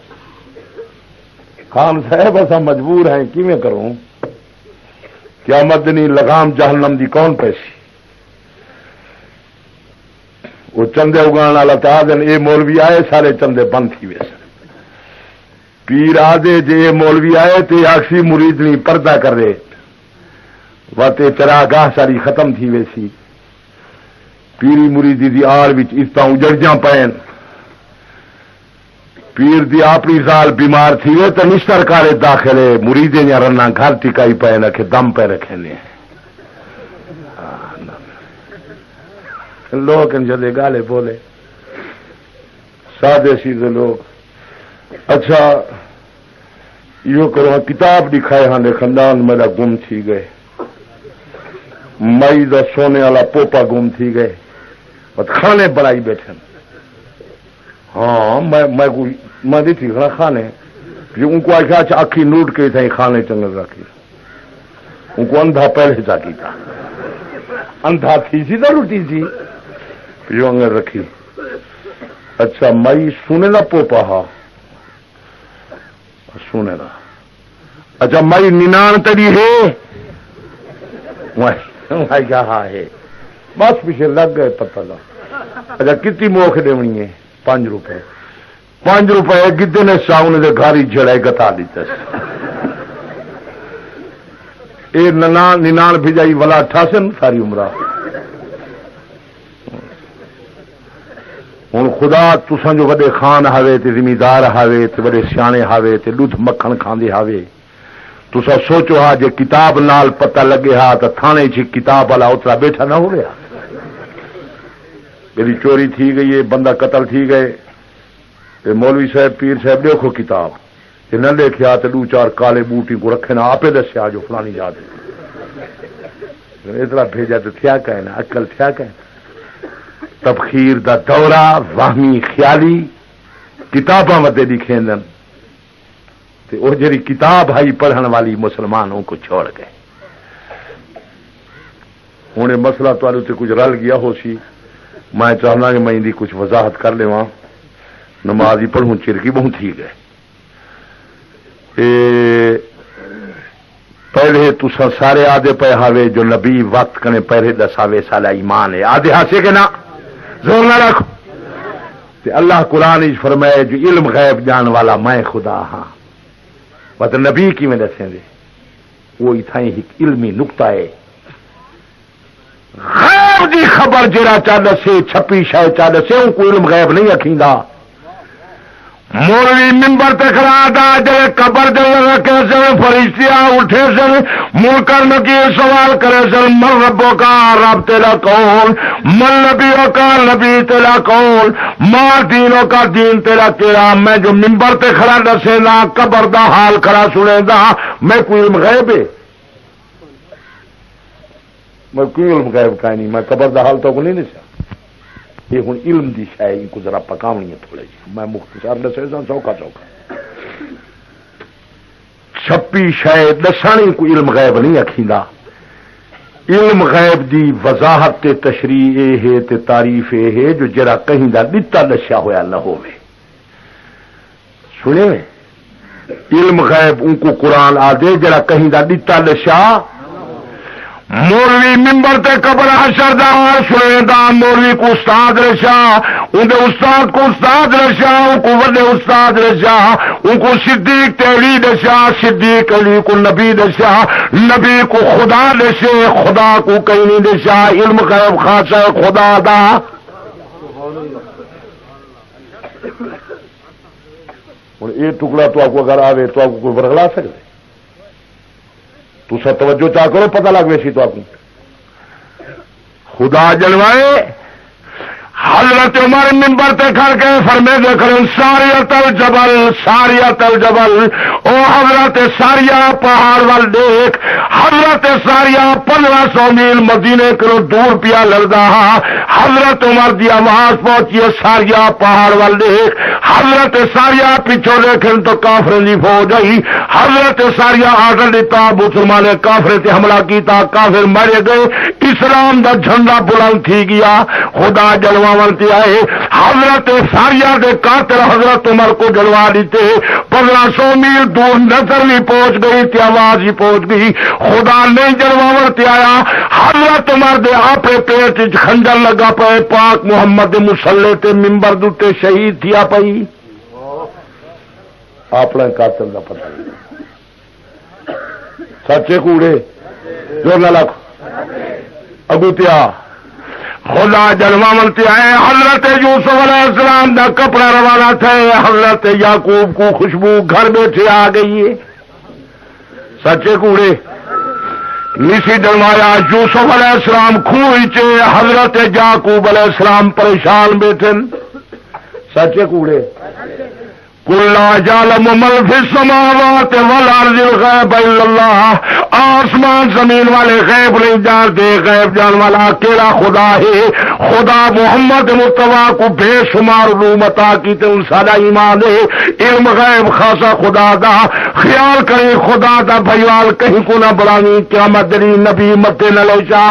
خان صاحب ایسا مجبور ہیں کی میں کروں قیامت نہیں لگام جہنم دی کون پیسی وہ چندے اگان والا تو آدھے یہ مولوی آئے سارے چندے بند تھی ویسے پیر آدھے جی یہ مولوی آئے تو آخسی مرید نہیں پردہ کر رہے واتے چراگاہ ساری ختم تھی ویسی پیری مریدی دی آڑ وچ اس طرح اجڑ پائن پیر دی اپنی زال بیمار تھی وے تو نشتر کارے داخلے مریدیں یا رنا گھر ٹکائی پائے رکھے دم پہ رکھے نے لوگ جدے گالے بولے سادے سیدھے لوگ اچھا یہ کرو کتاب دکھائے ہاں خاندان میرا گم تھی گئے مئی دا سونے والا پوپا گم تھی گئے کھانے بنائی بیٹھے ہاں میں دی تھی کھانے ان کو آخیا اچھا اکھی نوٹ کے تھے کھانے چنگل رکھی ان کو اندھا پہلے جا کی تھا اندھا تھی سی تو روٹی تھی جو انگر رکھی اچھا مئی سونے نا پوپا ہا سونے نا اچھا مئی ننان تری ہے کیا ہاں ہے بس پیچھے لگ گئے پتہ لگ اچھا کتنی موکھ دونی ہے 5 روپے 5 روپے گدے نے ساؤن دے گھاری جڑے گتا دیتا اے ننان بھیجائی والا 88 ساری عمرہ ہوں خدا تساں جو وڈے خان ہوے تے زمیندار ہوے تے وڈے سیانے ہوے تے دودھ مکھن کھاندے ہوے تساں سوچو ہا جے کتاب نال پتہ لگے ہا تے تھانے چ کتاب والا اترا بیٹھا نہ ہو گیا میری چوری تھی گئی ہے بندہ قتل تھی گئے تے مولوی صاحب پیر صاحب دیکھو کتاب تے نہ دیکھیا تے 2-4 کالے بوٹی کو رکھے نا آپے دسیا جو فلانی یاد ہے اتنا بھیجا تو تھیا کہنا عقل تھیا کہنا تبخیر دا دورہ وہمی خیالی کتاباں ودے دکھیندن تے وہ جڑی کتاب ہائی پڑھن والی مسلمانوں کو چھوڑ گئے ہوں مسئلہ تو تے کچھ رل گیا ہو سی میں چاہنا کہ میں دی کچھ وضاحت کر لے وہاں نماز ہی پڑھوں چرکی بہت ہی گئے پہلے تسا سارے آدھے پہ ہاوے جو نبی وقت کنے پہرے دساوے سالہ ایمان ہے آدھے ہاسے کے نا زور نہ رکھو تے اللہ قرآن ہی فرمائے جو علم غیب جان والا میں خدا ہاں مطلب نبی کی میں دسیں دے وہ اتھائیں ایک علمی نقطہ ہے غیب دی خبر جرا چاہ دسے چھپی شاہ چاہ دسے ان کو علم غیب نہیں رکھیندا مولوی ممبر تے کھڑا دا جڑے قبر دے رکھے سن فرشتے اٹھے سن منکر نکیر سوال کرے سن من ربو کا رب تیرا کون من نبیوں کا نبی تیرا کون ما دینوں کا دین تیرا کیا میں جو ممبر تے کھڑا دسے نا قبر دا حال کھڑا سنے دا میں کوئی علم غیب ہے میں کوئی علم غیب کا نہیں میں قبر دا حال تو کو نہیں دسا یہ ہوں علم دی شاید ان کو ذرا پکاونی ہے تھوڑے جی میں مختصر دسے سن چوکا چوکا چھپی شاید دسانی کو علم غیب نہیں رکھیندا علم غیب دی وضاحت تے تشریح ہے تے تعریف ہے جو جرا کہیں دا دتا دسیا ہویا نہ ہوئے سنے علم غیب ان کو قرآن آدھے جرا کہیں دا دتا دسیا مولوی ممبر تے قبر حشر دا سنے دا مولوی کو استاد رشا ان دے استاد کو استاد رشا ان کو وڈے استاد رشا ان کو صدیق تے علی دشا صدیق علی کو نبی دشا نبی کو خدا دشے خدا کو کہیں نہیں دشا علم غیب خاص ہے خدا دا اور یہ ٹکڑا تو آپ کو اگر آوے تو آپ کو کوئی برگلا سکتے تو سب توجہ چاہ کرو پتہ لگ ویسی تو آپ خدا جلوائے حضرت عمر ممبر تے کھڑ کے فرمے دے کرن ساریت الجبل او حضرت ساریہ پہاڑ وال دیکھ حضرت ساریہ 1500 میل مدینے کرو دور پیا لگدا حضرت عمر دی آواز پہنچی ساریہ پہاڑ وال دیکھ حضرت ساریہ پیچھو دیکھن تو کافر دی فوج آئی حضرت ساریہ آرڈر دیتا مسلمان کافر تے حملہ کیتا کافر مرے گئے اسلام دا جھنڈا بلند تھی گیا خدا جلوا آئے حضرت ساریہ دے قاتل حضرت عمر کو جلوا دیتے 1500 میل دور نظر بھی پہنچ گئی تے آواز ہی پہنچ گئی خدا نہیں جلواورتے آیا حضرت عمر دے اپنے پیٹ خنجر لگا پے پاک محمد مسلح تے ممبر دوتے شہید تھیا پئی اپنے قاتل دا پتہ نہیں سچے کوڑے جو نہ لکھ اگوتیا خدا جلوامنتے آئے حضرت یوسف علیہ السلام دا کپڑا روانہ تھے حضرت یعقوب کو خوشبو گھر بیٹھے آ گئی ہے سچے کوڑے نیسی ڈلوایا یوسف علیہ السلام کھوئچے حضرت یعقوب علیہ السلام پریشان بیٹھے سچے کوڑے کلا جالم من فی السماوات والارض الغیب الا اللہ آسمان زمین والے غیب نہیں جانتے غیب جان والا اکیلا خدا ہے خدا محمد مصطفیٰ کو بے شمار علوم عطا کی تے ان سارا ایمان ہے علم غیب خاصا خدا دا خیال کریں خدا دا بھائیوال کہیں کو نہ بلانی قیامت دری نبی مت نہ لوچا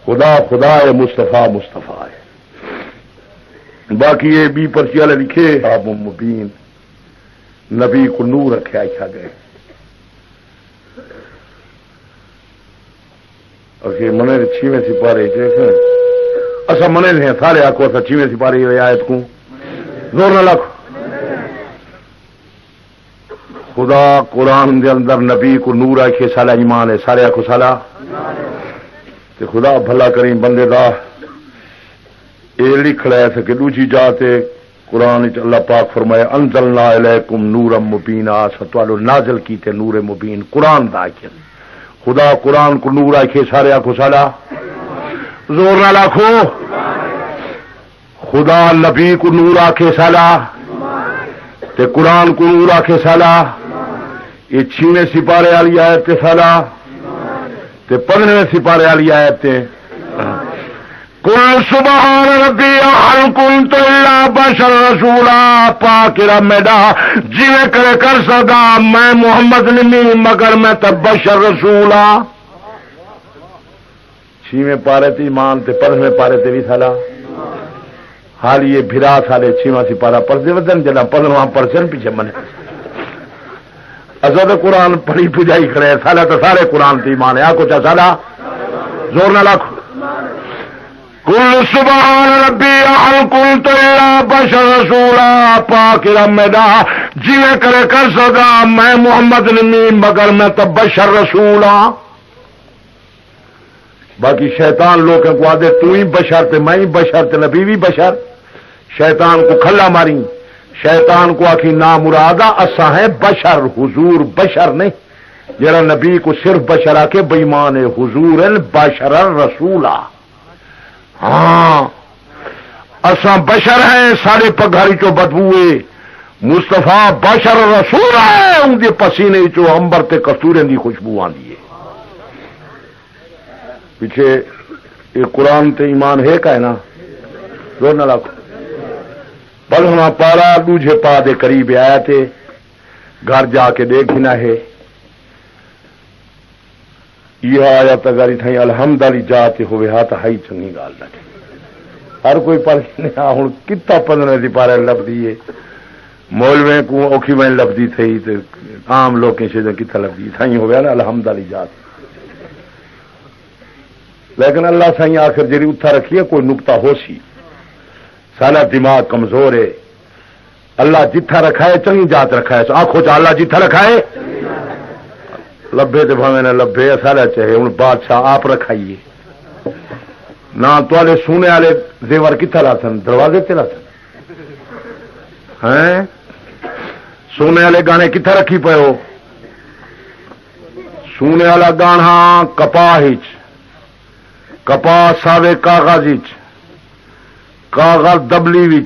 خدا خدا ہے مصطفیٰ مصطفیٰ ہے باقی یہ بھی پرچی والے لکھے آپ مبین نبی کو نور رکھے آئے گئے اور یہ منے 6ویں سپارے اصا منے نہیں سارے آکو اصا 6ویں سپارے آیت کو زور نہ لکھ خدا قرآن دے اندر نبی کو نور آئے سالہ ایمان ہے سارے آکو سالہ خدا بھلا کریں بندے دا یہ لکھ رہا ہے کہ دوسری جاتے قرآن اللہ پاک فرمایا انزلنا الیکم نورا مبینا ستوالو نازل کیتے نور مبین قرآن دا آئے خدا قرآن کو نور آئے سارے آکو سالہ زور نہ لاکھو خدا نبی کو نور آکے سالہ تے قرآن کو نور آکے سالہ یہ 6ویں سپارے والی آیت تے سالہ تے 15ویں سپارے والی آیت تے قل سبحان ربی هل كنت الا بشر رسولا پاک رب میرا جویں کرے کر سکدا میں محمد نہیں مگر میں تو بشر رسولا 6ویں پارے تے ایمان تے 15ویں پارے تے بھی سالا حال یہ بھرا سالے 6واں سپارہ پر دے ودن جنا 15واں پرسن پیچھے منے اصل قرآن پڑھی پجائی کھڑے سالا تو سارے قرآن تھی ایمان ہے آ کچھ سالا زور نہ لاکھو کل سبحان ربی ہل کل تو بشر رسولا پاک رمدا جی کرے کر سکا میں محمد نمی مگر میں تو بشر رسولا. باقی شیطان لوگ کو آدھے تو ہی بشر تے میں ہی بشر تے نبی بھی بشر. شیطان کو کھلا ماری شیطان کو آخی نام مرادہ اسا ہے بشر حضور بشر نہیں. جرا نبی کو صرف بشر آ کے بےمان حضور بشر رسولا. ہاں اسا بشر ہیں سارے پگھاری چو بدبوئے مستفا بشر رسول ہے ان کے پسینے چو امبر تے کستورے دی خوشبو آندی ہے. پیچھے یہ قرآن تے ایمان ہے کا ہے نا زور نہ لاکھو. بل ہم پارا دوجھے پا دے قریب آیا تھے گھر جا کے دیکھنا ہے یہ آیا تو گاری تھا الحمد علی جاتے ہوئے ہاتھ ہائی چنگی گال نہ ہر کوئی پڑھ نہیں ہوں کتا پندرہ دی پارے لبدی ہے مولوے کو اوکھی میں لبدی تھی تو عام لوگ سے کتا لبدی تھا ہو گیا نا الحمد علی جات. لیکن اللہ سائیں آخر جی اتھا رکھیے کوئی نقطہ ہو سی سارا دماغ کمزور ہے. اللہ جتھا رکھا ہے چنگی جات رکھا ہے آخو چا اللہ جتھا رکھا ہے لبے تو بھاوے نہ لبے سارا چاہے ہوں بادشاہ آپ رکھائیے نہ تے سونے والے زیور کتنا لا سن دروازے تے لا سن ہیں سونے والے گانے کتنے رکھی پے ہو. سونے والا گانا کپاہ کپاہ ساوے کاغذ کاغذ دبلی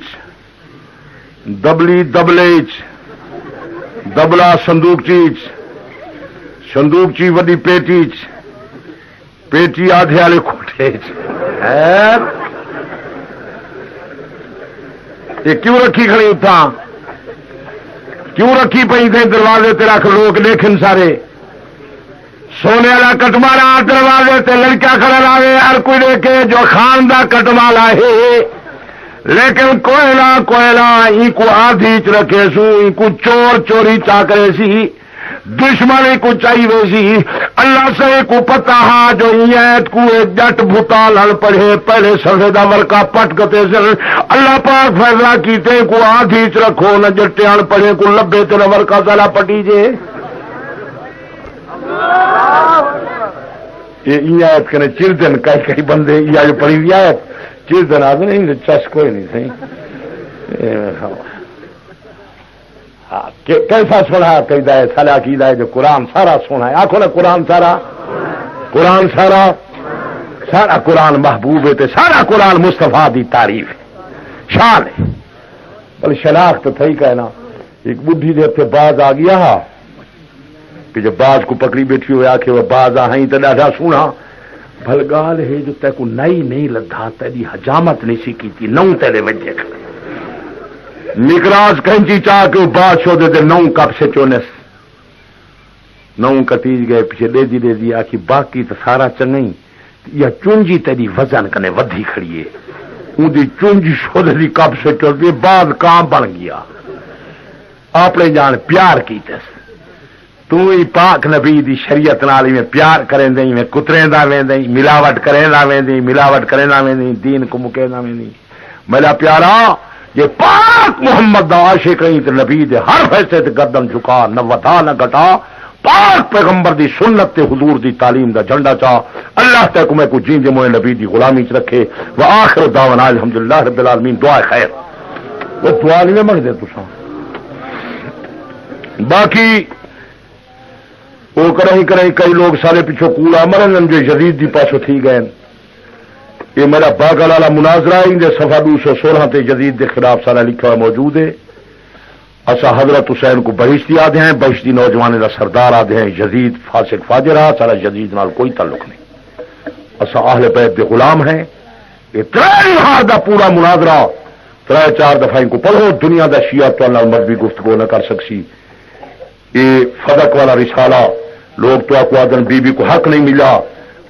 دبلی دبلے دبلا صندوق چیز صندوق چی وڈی پیٹی پیٹی آدھے والے کھوٹے یہ کیوں رکھی کھڑی اتھا کیوں رکھی پئی تھے دروازے تے رکھ لوگ دیکھن سارے. سونے والا کٹمالا دروازے تے لڑکا کھڑا لاوے ہر کوئی دیکھے جو خان دا کٹمالا ہے لیکن کوئلہ ای کو آدھی چ رکھے سو ای کو چور چوری چا کرے سی دشمن کو چاہیے سی. اللہ سے کو پتا ہا جو ایت کو جٹ بھوتا لڑ پڑے پہلے سفے دا ورکا پٹ گتے سر اللہ پاک فیصلہ کیتے کو آدھی چ رکھو نہ جٹیاں پڑے کو لبے تے ورکا سالا پٹی جے. یہ ایت کنے چردن کئی بندے یہ جو پڑھی ہوئی آیت چردن آدھے نہیں چس کوئی نہیں صحیح کیسا سنا قیدا ہے سالا عقیدہ ہے جو قرآن سارا سنا ہے آخو نا قرآن سارا سارا قرآن محبوب ہے سارا قرآن مصطفیٰ دی تعریف ہے شان ہے. بل شناخت تھی کہنا ایک بڈھی دے اتنے باز آ گیا کہ جب باز کو پکڑی بیٹھی ہوئے آخے وہ باز آئی تو ڈاڈا سونا بھلگال ہے جو تے کو نئی نہیں لدھا تیری حجامت نہیں سیکھی تھی نو تیرے وجہ کھڑے نکراز کینچی چاہ کے بات چھو دے نو کپ سے چونس نو کتیج گئے پیچھے دے دی آخی باقی تو سارا چنگئی یا چونجی تیری وزن کنے ودھی کھڑی ہے ان دی چونجی چھو دے کپ سے چو دے بعد کام بن گیا اپنے جان پیار کی تس تو ہی پاک نبی دی شریعت نال میں پیار کریں دیں میں کتریں دا ویں دیں ملاوٹ کریں دا ویں دیں ملاوٹ کریں دا ویں دیں دین کو مکے دا ویں دیں. میرا پیارا یہ پاک محمد دا عاشق کہیں تے نبی دے ہر فیصلے تے گردن جھکا نہ ودا نہ گٹا پاک پیغمبر دی سنت تے حضور دی تعلیم دا جھنڈا چا اللہ تے کو میں کو جیندے موئے نبی دی غلامی چ رکھے. وآخر دعوانا الحمدللہ رب العالمین. دعا خیر وہ دعا نہیں منگ دے تساں باقی وہ کریں کئی لوگ سارے پیچھو کوڑا مرن جو یزید دی پاسو تھی گئے. یہ میرا باغل والا مناظرہ ہے صفحہ 216 تے یزید کے خلاف سارا لکھا ہوا موجود ہے. اصا حضرت حسین کو بہشتی آدھے ہیں بہشتی نوجوان کا سردار آدھے ہیں یزید فاسق فاجر رہا سارا یزید نال کوئی تعلق نہیں. اصا اہل بیت کے غلام ہیں. یہ تر دا پورا مناظرہ 3-4 دفعہ ان کو پڑھو دنیا دا شیعہ تو مذہبی گفتگو نہ کر سکسی. یہ فدق والا رسالہ لوگ تو آپ کو آدن بی بی کو حق نہیں ملا.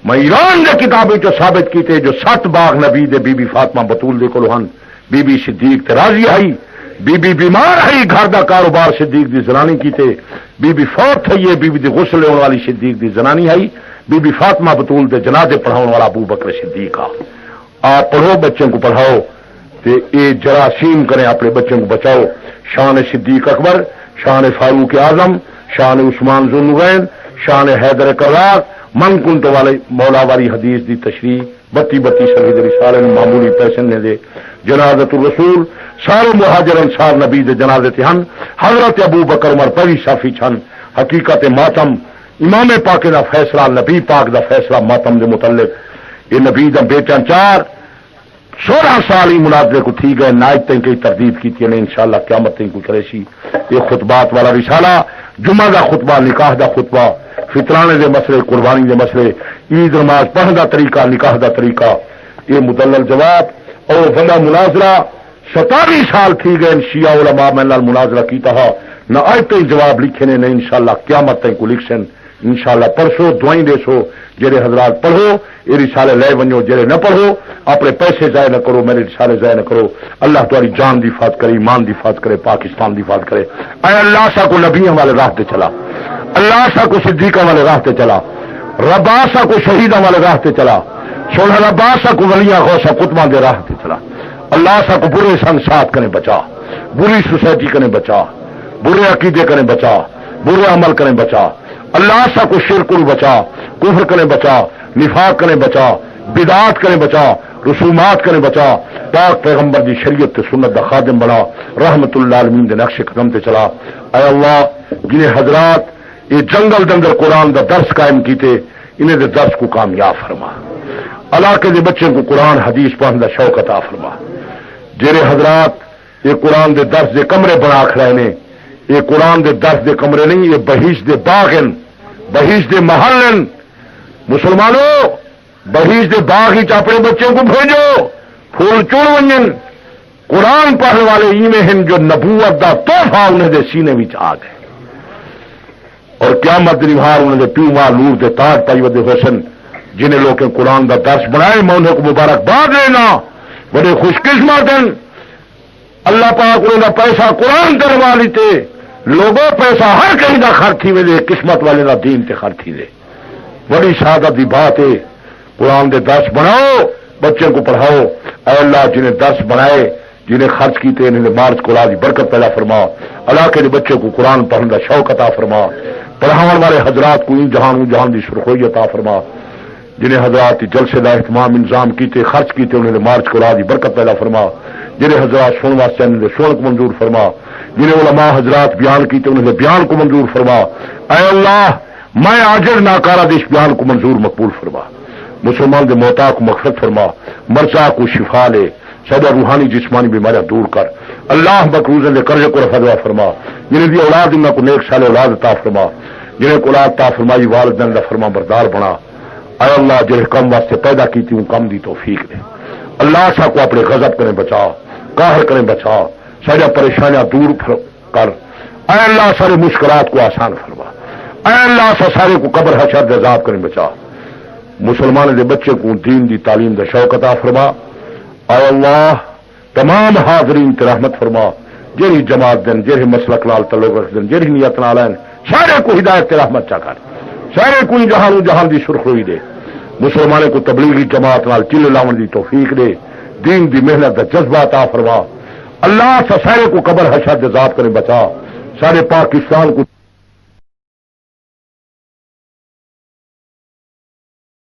میں ایران دے کتابیں جو ثابت کیتے جو 7 باغ نبی دے بی بی فاطمہ بطول دے کو لوہن بی بی صدیق تے راضی آئی بی بی بیمار ہے گھر دا کاروبار صدیق دی زنانی کیتے بی بی فوت ہے بی بی دی غسل ہونے والی صدیق دی زنانی ہے بی بی فاطمہ بطول دے جنازے پڑھاؤ والا ابو بکر صدیق آپ پڑھو بچوں کو پڑھاؤ تے اے جراثیم کریں اپنے بچوں کو بچاؤ شان صدیق اکبر شان فاروق اعظم شان عثمان ذو النورین شان حیدر کرار من کنٹ والے مولا والی حدیث دی تشریح 32 شہید رسالے میں معمولی پیسے نے دے جنازت الرسول سارے مہاجر انصار نبی دے جنازے تے ہن حضرت ابو بکر عمر پہلی صافی چھن حقیقت ماتم امام پاک دا فیصلہ نبی پاک دا فیصلہ ماتم دے متعلق یہ نبی دا بیٹا 16 سال ہی مناظرے کو تھی گئے نائب تین کی تردید کی تھی انشاءاللہ قیامت تین کو کرے سی یہ خطبات والا رسالہ جمعہ دا خطبہ نکاح دا خطبہ فطرانے دے مسئلے قربانی دے مسئلے عید نماز پڑھنے دا طریقہ نکاح دا طریقہ یہ مدلل جواب اور بندہ مناظرہ 27 سال تھی گئے شیعہ علماء میں مناظرہ کیتا ہے نہ آج تک جواب لکھے نے انشاءاللہ قیامت تک کو لکھ سن انشاءاللہ پرسو دعائیں دے سو جڑے حضرات پڑھو یہ رسالے لے ونجو جڑے نہ پڑھو اپنے پیسے ضائع نہ کرو میرے رسالے ضائع نہ کرو اللہ تمہاری جان دی حفاظت کرے ایمان دی حفاظت کرے پاکستان دی حفاظت کرے اے اللہ سا کو نبیوں والے راہ تے چلا اللہ سا کو صدیقوں والے راہ تے چلا ربا سا کو شہیدوں والے راہ تے چلا سونا ربا سا کو ولیاں غوث قطباں دے راہ تے چلا اللہ سا کو برے سنسات کرنے بچا بری سوسائٹی کرنے بچا برے عقیدے کرنے بچا برے عمل کرنے بچا اللہ سا کو شرک بچا کفر کرنے بچا نفاق کرنے بچا بدعات کرنے بچا رسومات کرنے بچا پاک پیغمبر دی شریعت تے سنت دا خادم بنا رحمت اللہ عالمین دے نقش قدم تے چلا اے اللہ جنہیں حضرات یہ جنگل دندر قرآن دا درس قائم کیتے انہیں دے درس کو کامیاب فرما علاقے دے بچوں کو قرآن حدیث پڑھنے دا شوق عطا فرما جیرے حضرات یہ قرآن دے درس دے کمرے بنا کھڑے نے یہ قرآن دے درس دے کمرے نہیں یہ بہیش دے باغن بہیش دے محلن مسلمانوں بہیش دے باغ ہی اپنے بچوں کو بھیجو پھول چوڑ ونجن قرآن پڑھنے والے ایویں ہیں جو نبوت دا تحفہ انہیں دے سینے وچ آ گئے اور قیامت دی نہار انہیں دے پیو ماں نور دے تاج پائی ودے حسن جنہیں لوگ قرآن دا درس بنائے میں انہیں کو مبارکباد لینا بڑے خوش قسمت ہیں اللہ پاک انہوں نے پیسہ قرآن کروا لیتے لوگوں پیسہ ہر کہیں دا خرچ تھی دے قسمت والے دا دین تے خرچ تھی دے بڑی سعادت دی بات ہے قرآن دے درس بناؤ بچوں کو پڑھاؤ اے اللہ جنہیں درس بنائے جنہیں خرچ کیتے انہیں مارچ کو دی برکت پیدا فرما اللہ کے بچوں کو قرآن پڑھنے کا شوق عطا فرما پڑھاؤ والے حضرات کو جہان دی سرخوئی عطا فرما جنہیں حضرات جلسے کا اہتمام انتظام کیتے خرچ کیتے انہیں مارچ کو دی برکت پیدا فرما جنہیں حضرات سن واسطے انہیں سن کو منظور فرما جنہیں علماء حضرات بیان کیتے انہیں بیان کو منظور فرما اے اللہ میں عاجز ناکارہ دش بیان کو منظور مقبول فرما مسلمان دے موتا کو مغفرت فرما مرزا کو شفا لے سب روحانی جسمانی بیماریاں دور کر اللہ مقروض دے قرضے کو رفع دعا فرما جنہیں دی اولاد ان کو نیک سال اولاد عطا فرما جنہیں کو اولاد عطا فرمائی والدین دا فرما بردار بنا اے اللہ جنہیں کم واسطے پیدا کی تھی ان کم دی توفیق دے اللہ سا کو اپنے غضب کریں بچا قہر کریں بچا سارے پریشانیاں دور کر اے اللہ سارے مشکلات کو آسان فرما اے اللہ سا سارے کو قبر حشر دے عذاب کریں بچا مسلمان دے بچے کو دین دی تعلیم دا شوق عطا فرما اے اللہ تمام حاضرین تے رحمت فرما جہی جماعت دن جہی مسلک لال تعلق رکھ دن جہی نیت نال ہیں سارے کو ہدایت تے رحمت چا کر سارے کو جہان دی سرخروئی دے مسلمانے کو تبلیغی جماعت نال چل لاون دی توفیق دے دین دی محنت دا جذبہ عطا فرما اللہ سارے کو قبر حشر دے عذاب کرے بچا سارے پاکستان کو